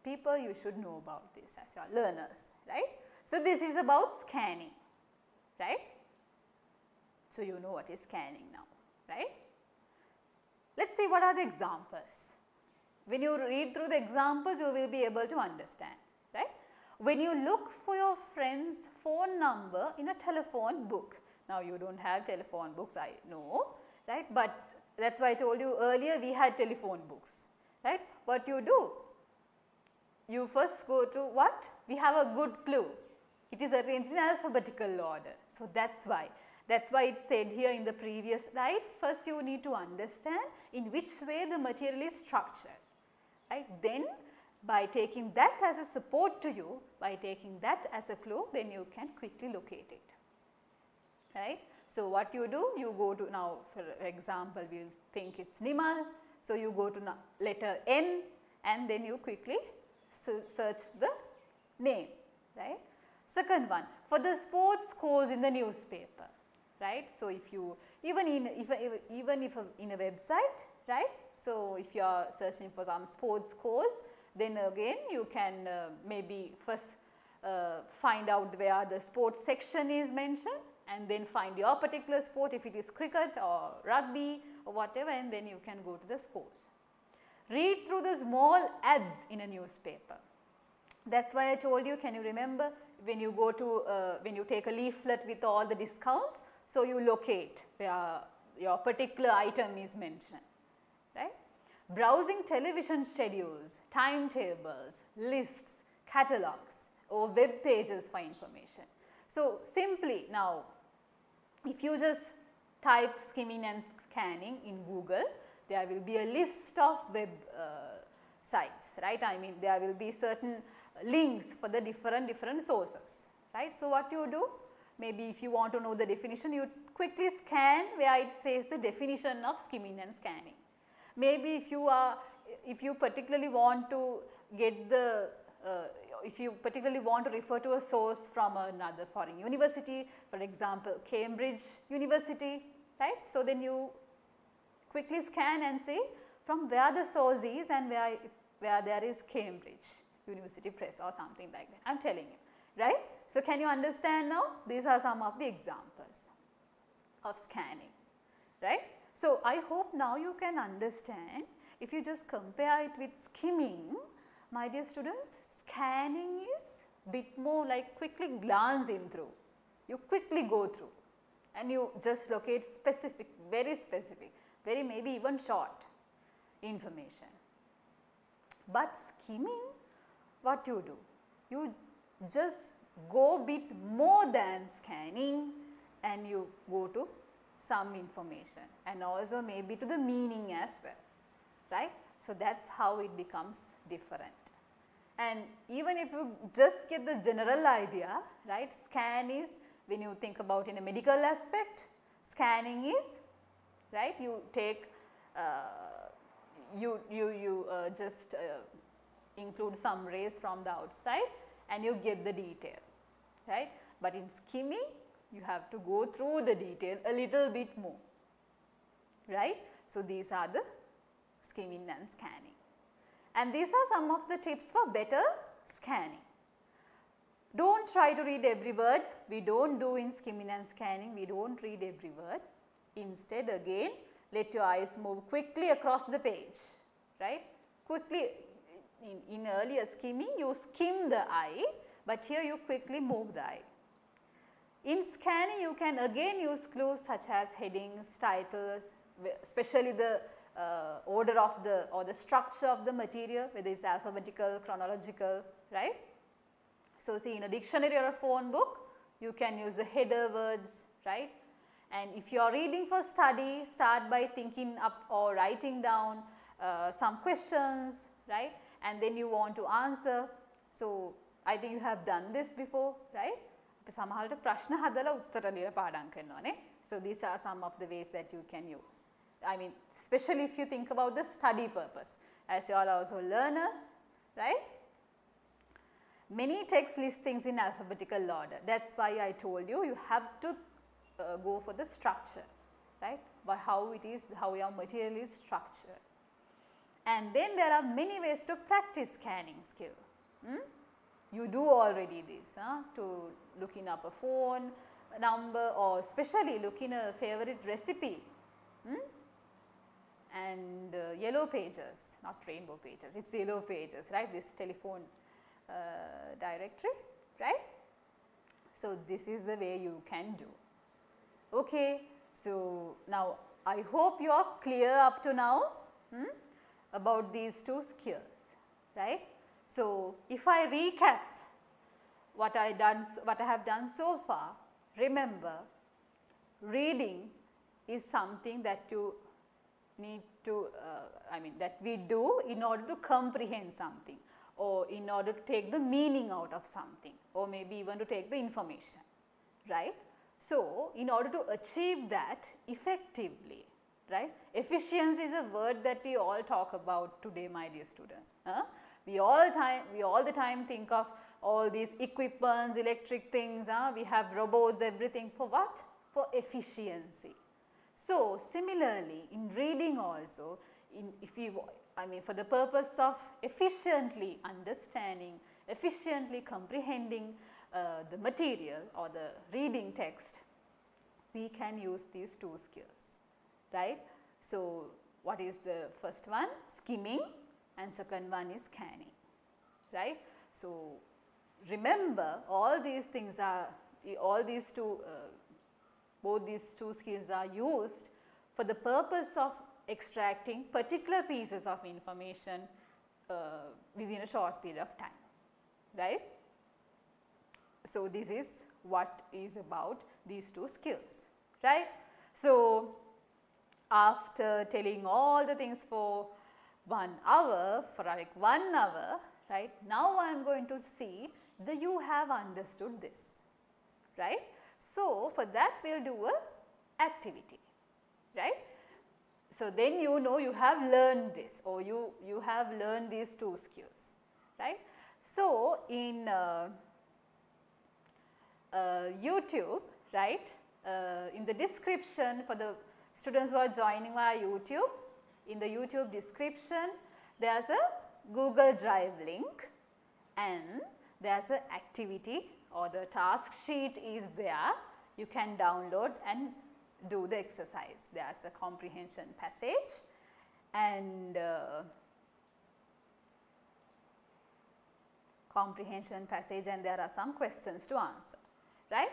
people, you should know about this as you are learners, right. So, this is about scanning, right. So, you know what is scanning now, right. Let us see what are the examples. When you read through the examples, you will be able to understand, right. When you look for your friend's phone number in a telephone book, now you do not have telephone books, I know, right, but that is why I told you earlier we had telephone books, right. What you do? You first go to what? We have a good clue. It is arranged in alphabetical order. So, that is why. That is why it said here in the previous slide, first you need to understand in which way the material is structured, right. Then by taking that as a support to you, by taking that as a clue, then you can quickly locate it, right. So, what you do? You go to, now for example, we will think it is Nimal. So, you go to letter N and then you quickly search the name, right. Second one, for the sports scores in the newspaper, right. So, if you even in a website, right. So, if you are searching for some sports scores, then again you can maybe first find out where the sports section is mentioned, and then find your particular sport, if it is cricket or rugby or whatever, and then you can go to the scores. Read through the small ads in a newspaper. That is why I told you, can you remember when you go to, when you take a leaflet with all the discounts, so you locate where your particular item is mentioned, right. Browsing television schedules, timetables, lists, catalogs or web pages for information. So, simply now, if you just type skimming and scanning in Google, there will be a list of web sites, right. I mean, there will be certain links for the different sources, right. So, what you do? Maybe if you want to know the definition, you quickly scan where it says the definition of skimming and scanning. Maybe if you particularly want to get the if you particularly want to refer to a source from another foreign university, for example, Cambridge University, right. So, then you quickly scan and see from where the source is and where there is Cambridge University Press or something like that, I am telling you, right. So, can you understand now? These are some of the examples of scanning, right. So, I hope now you can understand. If you just compare it with skimming, my dear students, scanning is bit more like quickly glancing through. You quickly go through and you just locate specific, very maybe even short information. But skimming, what you do? You just go bit more than scanning and you go to some information and also maybe to the meaning as well, right. So, that is how it becomes different. And even if you just get the general idea, right, scan is, when you think about in a medical aspect, scanning is, right, you take just include some rays from the outside and you get the detail, right. But in skimming, you have to go through the detail a little bit more, right. So, these are the skimming and scanning, and these are some of the tips for better scanning. Do not try to read every word. We do not do in skimming and scanning, we do not read every word. Instead, again, let your eyes move quickly across the page, right. Quickly, in earlier skimming, you skim the eye, but here you quickly move the eye. In scanning you can again use clues such as headings, titles, especially the order of the or the structure of the material, whether it is alphabetical, chronological, right. So, see, in a dictionary or a phone book you can use the header words, right. And if you are reading for study, start by thinking up or writing down some questions, right, and then you want to answer. So, I think you have done this before, right. සමහරට ප්‍රශ්න හදලා උත්තර ලියලා පාඩම් කරනවානේ. So, these are some of the ways that you can use. I mean, especially if you think about the study purpose, as you all are also learners, right. Many texts list things in alphabetical order. That is why I told you, you have to go for the structure, right, but how it is, how your material is structured. And then there are many ways to practice scanning skill. You do already this, to looking up a phone number or especially looking a favorite recipe and yellow pages, not rainbow pages, it is yellow pages, right, this telephone directory, right. So, this is the way you can do. Okay. So, now I hope you are clear up to now about these two skills, right. So, if I recap what I have done so far, remember reading is something that you need to that we do in order to comprehend something or in order to take the meaning out of something or maybe even to take the information, right. So, in order to achieve that effectively, right, efficiency is a word that we all talk about today, my dear students. We all the time think of all these equipments, electric things, we have robots, everything for what? For efficiency. So, similarly in reading also, for the purpose of efficiently understanding, efficiently comprehending the material or the reading text, we can use these two skills, right. So, what is the first one? Skimming, and second one is scanning, right. So, remember all these things are, all these two, both these two skills are used for the purpose of extracting particular pieces of information within a short period of time, right. So, this is what is about these two skills, right. So, after telling all the things for 1 hour, for like 1 hour, right, now I am going to see that you have understood this, right. So, for that we will do a activity, right. So, then you know you have learned this or you have learned these two skills, right. So, in YouTube, right, in the description for the students who are joining via YouTube, in the YouTube description there is a Google Drive link and there is an activity or the task sheet is there. You can download and do the exercise. There is a comprehension passage and there are some questions to answer, right.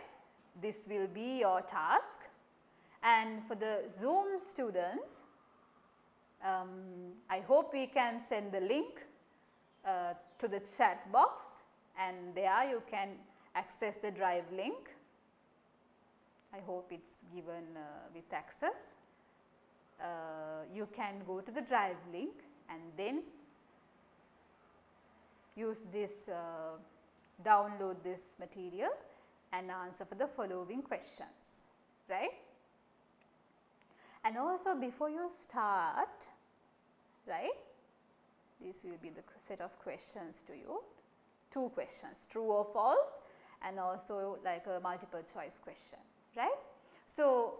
This will be your task, and for the Zoom students, I hope we can send the link to the chat box and there you can access the drive link. I hope it is given with access. You can go to the drive link and then use this, download this material and answer for the following questions, right. And also before you start, right, this will be the set of questions to you, 2 questions, true or false and also like a multiple choice question, right. So,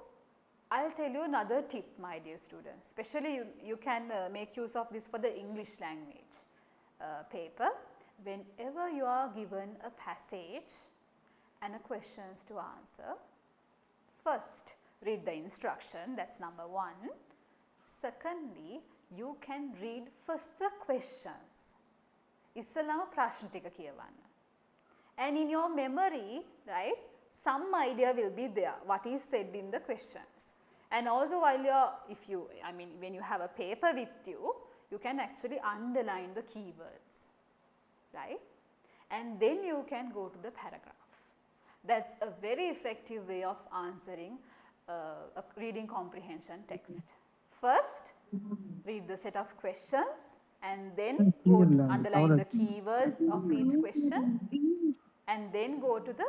I will tell you another tip, my dear students, especially you can make use of this for the English language paper. Whenever you are given a passage and a questions to answer, first read the instruction, that is number 1. Secondly, you can read first the questions. ඉස්සෙල්ලාම ප්‍රශ්න ටික කියවන්න. And in your memory, right, some idea will be there what is said in the questions. And also while you are, when you have a paper with you, you can actually underline the keywords, right? And then you can go to the paragraph. That's a very effective way of answering a reading comprehension text. First, read the set of questions and then go to underline the keywords of each question and then go to the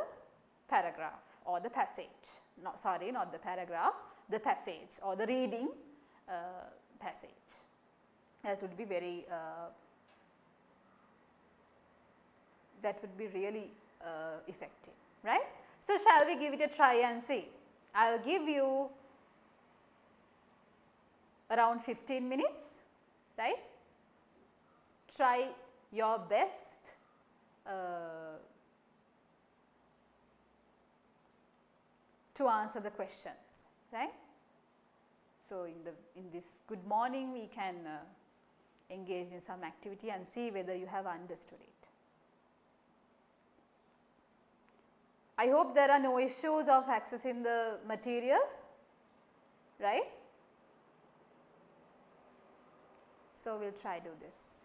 paragraph or the passage. Not the paragraph, the passage or the reading passage. That would be very, that would be really effective, right? So, shall we give it a try and see? I will give you around 15 minutes, right? Try your best to answer the questions, right? So, in this good morning we can engage in some activity and see whether you have understood it. I hope there are no issues of accessing the material, right? So, we will try do this.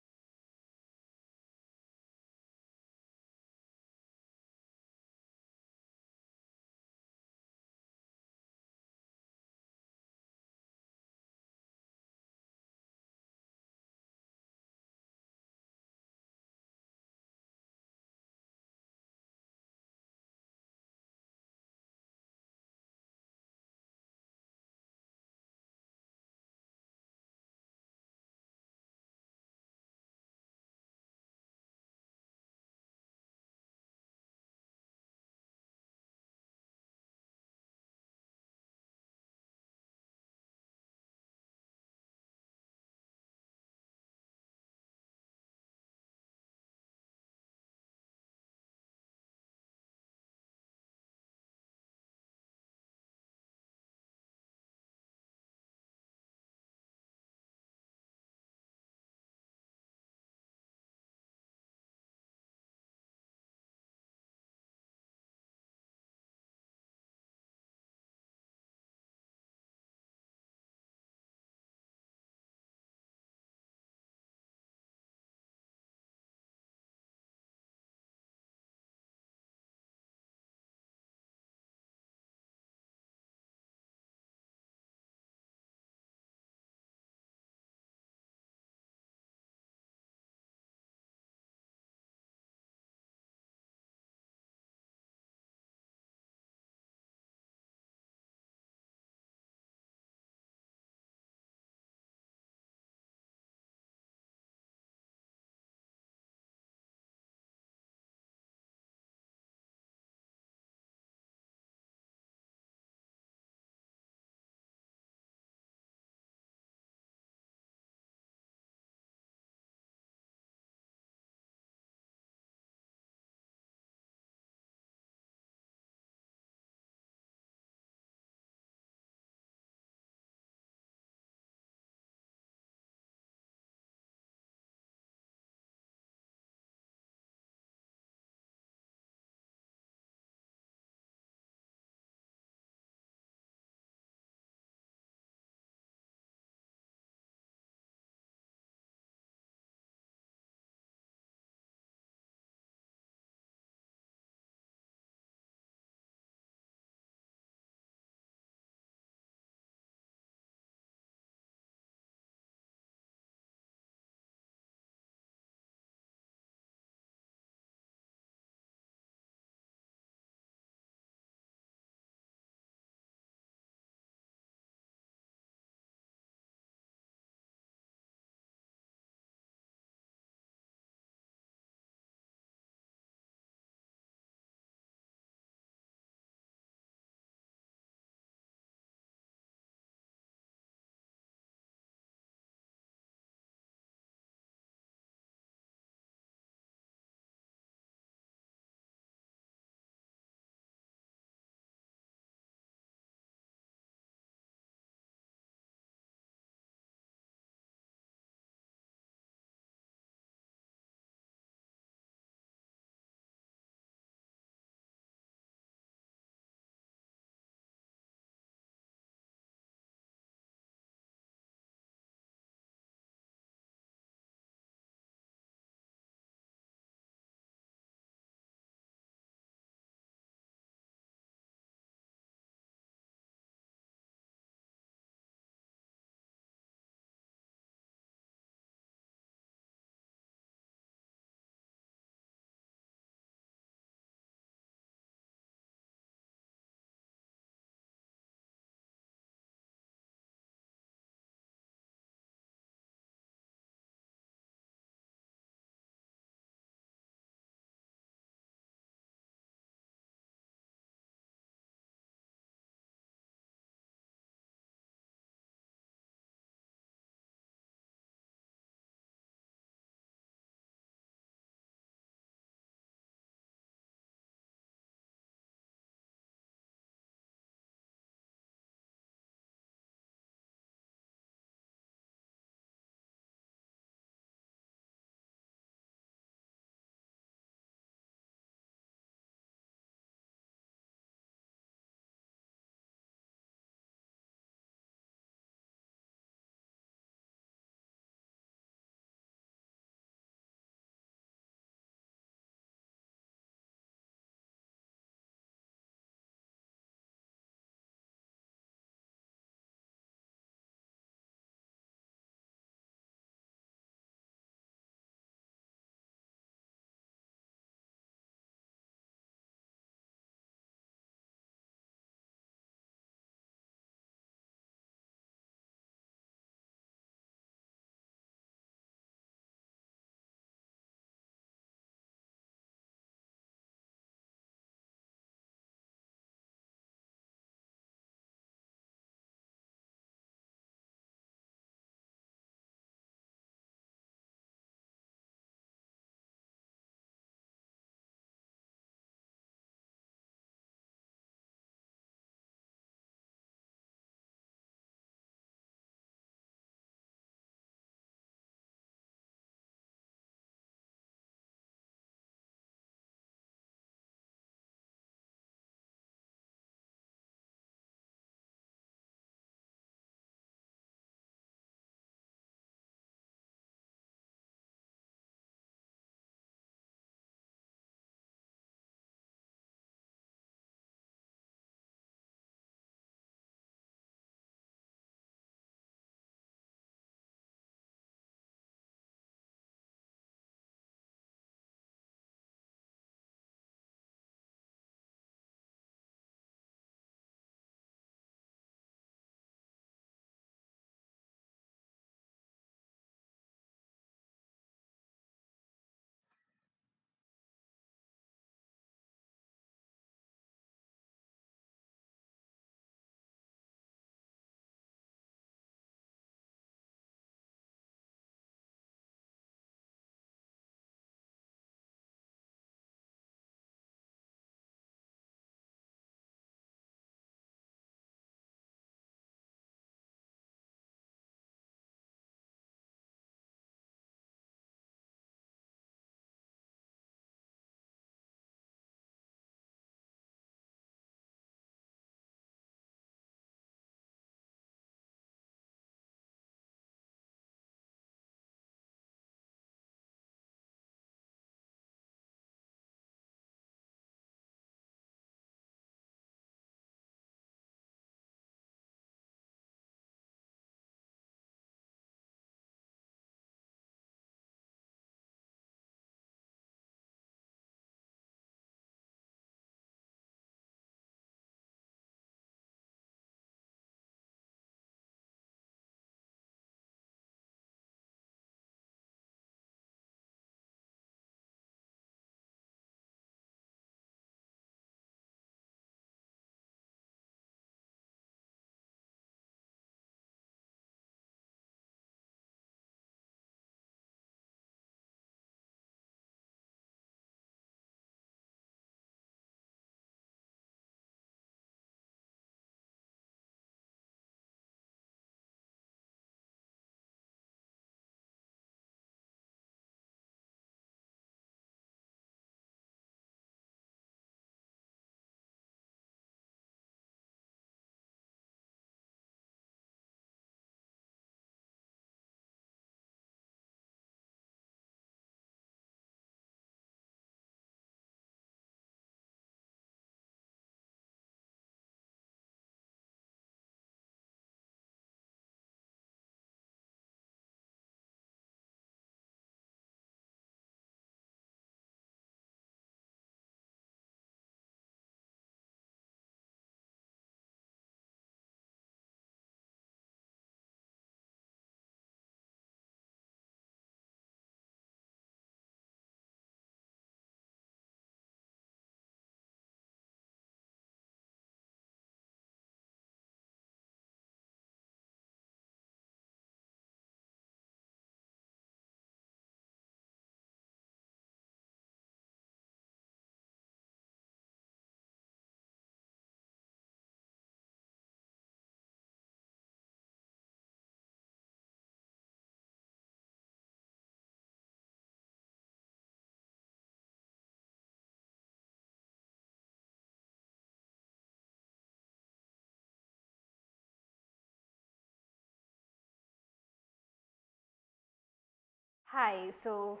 Hi, so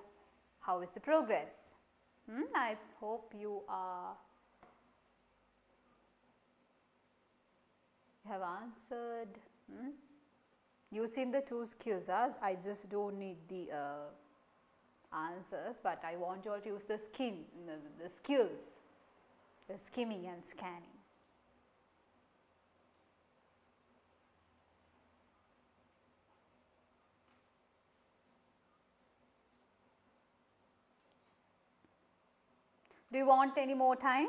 how is the progress? I hope you have answered. Using the two skills, I just don't need the answers, but I want you all to use the skills, the skimming and scanning. Do you want any more time?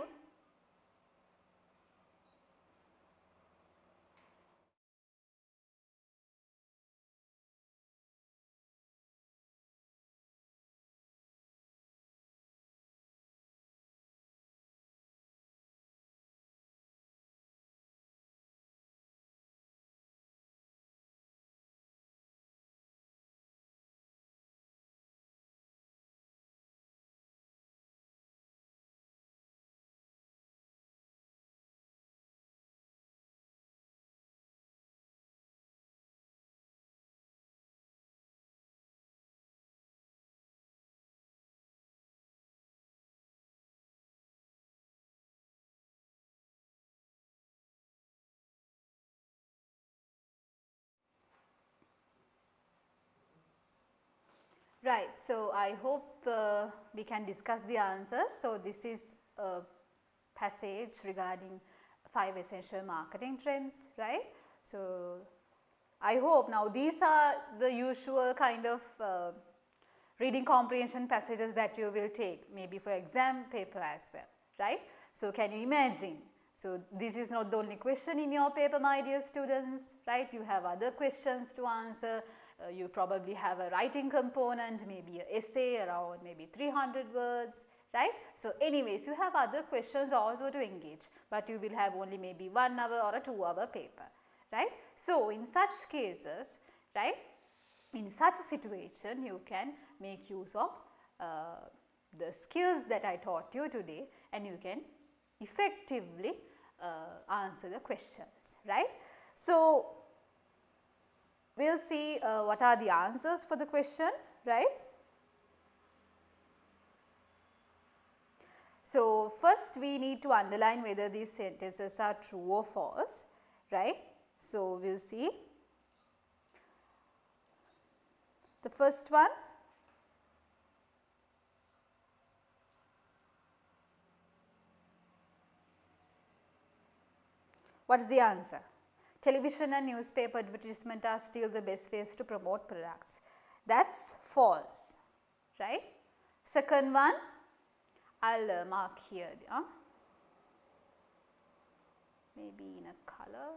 Right, so I hope we can discuss the answers. So this is a passage regarding 5 essential marketing trends, right? So I hope now these are the usual kind of reading comprehension passages that you will take maybe for exam paper as well, right? So can you imagine? So this is not the only question in your paper, my dear students, right? You have other questions to answer. You probably have a writing component, maybe an essay around maybe 300 words, right? So anyways, you have other questions also to engage, but you will have only maybe 1 hour or a 2-hour paper, right? So in such cases, right, in such a situation you can make use of the skills that I taught you today, and you can effectively answer the questions, right. So we will see what are the answers for the question, right. So first we need to underline whether these sentences are true or false, right. So we will see the first one. What is the answer? Television and newspaper advertisement are still the best ways to promote products. That's false, right. Second one, I will mark here, maybe in a color,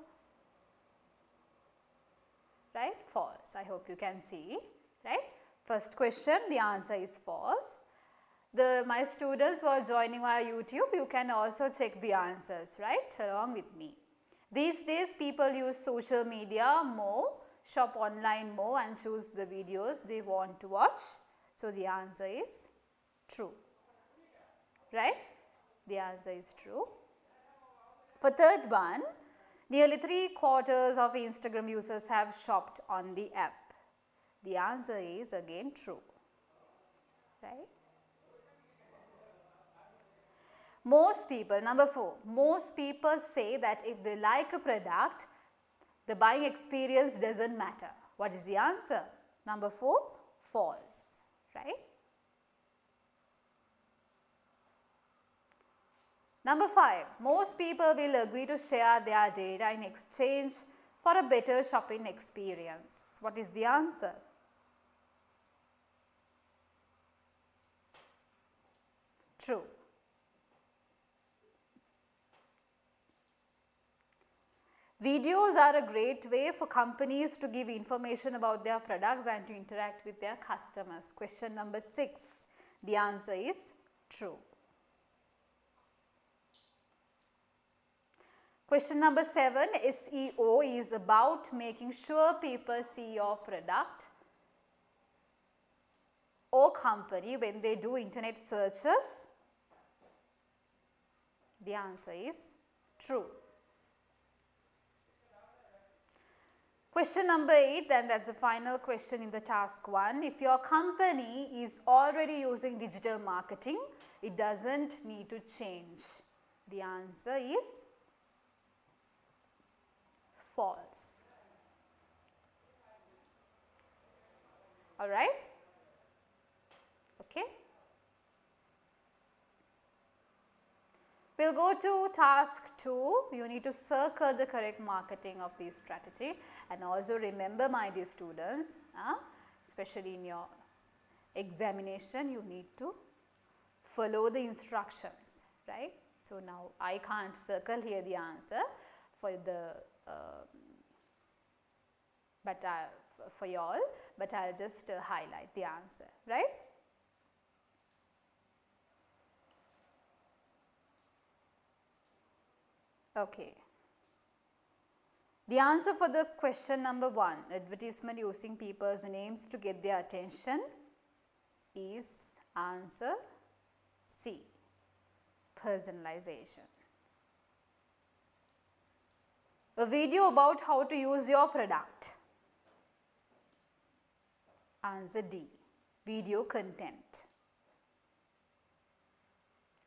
right, false. I hope you can see, right. First question, the answer is false. My students who are joining via YouTube, you can also check the answers, right, along with me. These days people use social media more, shop online more and choose the videos they want to watch. So the answer is true, right. The answer is true. For third one, nearly 3/4 of Instagram users have shopped on the app. The answer is again true, right. Most people, number 4, most people say that if they like a product, the buying experience doesn't matter. What is the answer? Number 4, false, right. Number 5, most people will agree to share their data in exchange for a better shopping experience. What is the answer? True. Videos are a great way for companies to give information about their products and to interact with their customers. Question number 6, the answer is true. Question number 7, SEO is about making sure people see your product or company when they do internet searches. The answer is true. Question number 8, and that's the final question in the task 1. If your company is already using digital marketing, it doesn't need to change. The answer is false. Alright? Okay. We'll go to task 2. You need to circle the correct marketing of this strategy, and also remember, my dear students, especially in your examination, you need to follow the instructions, right? So now I can't circle here the answer for the for you all, but I'll just highlight the answer, right? Okay. The answer for the question number 1, advertisement using people's names to get their attention, is answer C, personalization. A video about how to use your product, answer D, video content.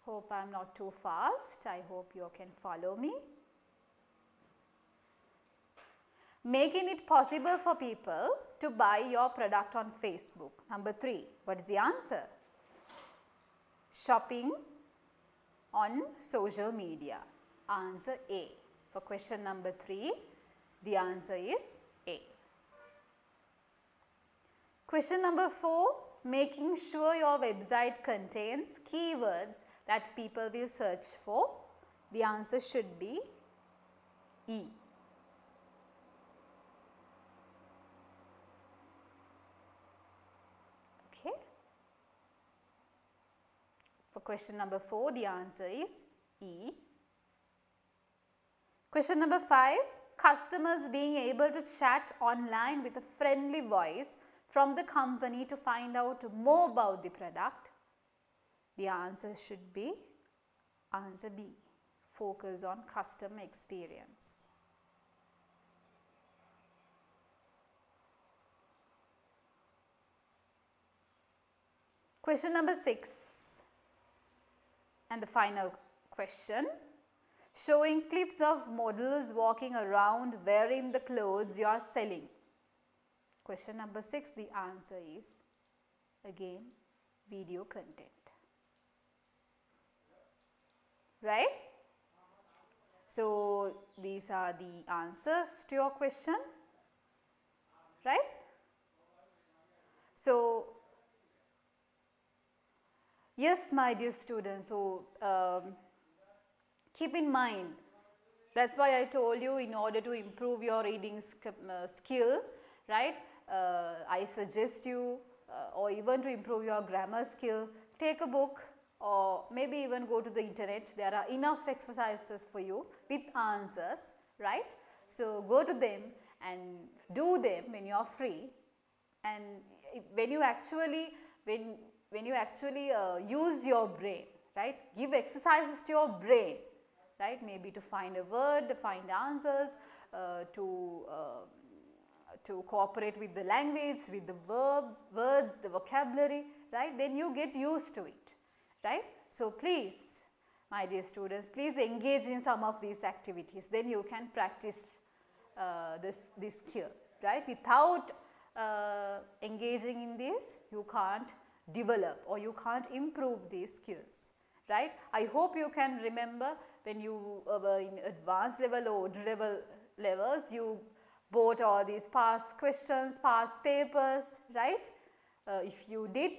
Hope I am not too fast. I hope you can follow me. Making it possible for people to buy your product on Facebook. Number 3, what is the answer? Shopping on social media. Answer A. For question number 3, the answer is A. Question number 4, making sure your website contains keywords that people will search for. The answer should be E. Okay. For question number 4, the answer is E. Question number 5, customers being able to chat online with a friendly voice from the company to find out more about the product. The answer should be answer B, focus on customer experience. Question number 6 and the final question, showing clips of models walking around wearing the clothes you are selling. Question number 6, the answer is again video content. Right? So these are the answers to your question, right? So yes, my dear students, so keep in mind, that's why I told you, in order to improve your reading skill, right, I suggest you or even to improve your grammar skill, take a book or maybe even go to the internet. There are enough exercises for you with answers, right? So go to them and do them when you are free, and when you actually use your brain, right, give exercises to your brain, right, maybe to find a word, to find answers, to cooperate with the language, with the words, the vocabulary, right, then you get used to it, right. So please, my dear students, please engage in some of these activities, then you can practice this skill, right. Without engaging in this, you can't develop or you can't improve these skills, right. I hope you can remember when you were in advanced level or level levels, you bought all these past questions, past papers, right. If you did,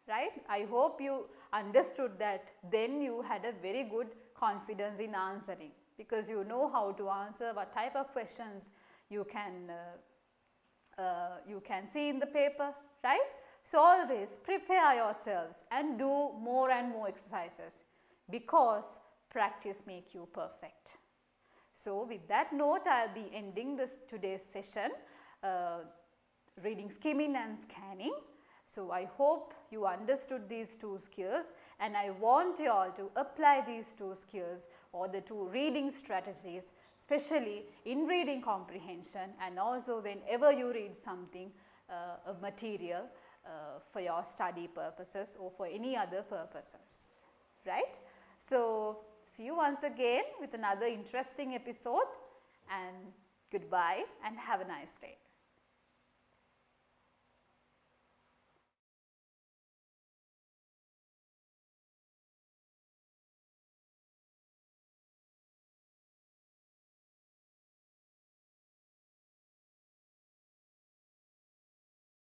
right, I hope you understood that, then you had a very good confidence in answering, because you know how to answer, what type of questions you can see in the paper, right. So always prepare yourselves and do more and more exercises, because practice makes you perfect. So with that note, I will be ending today's session, reading, skimming and scanning. So I hope you understood these two skills, and I want you all to apply these two skills or the two reading strategies especially in reading comprehension and also whenever you read something, a material for your study purposes or for any other purposes, right? So, see you once again with another interesting episode, and goodbye and have a nice day.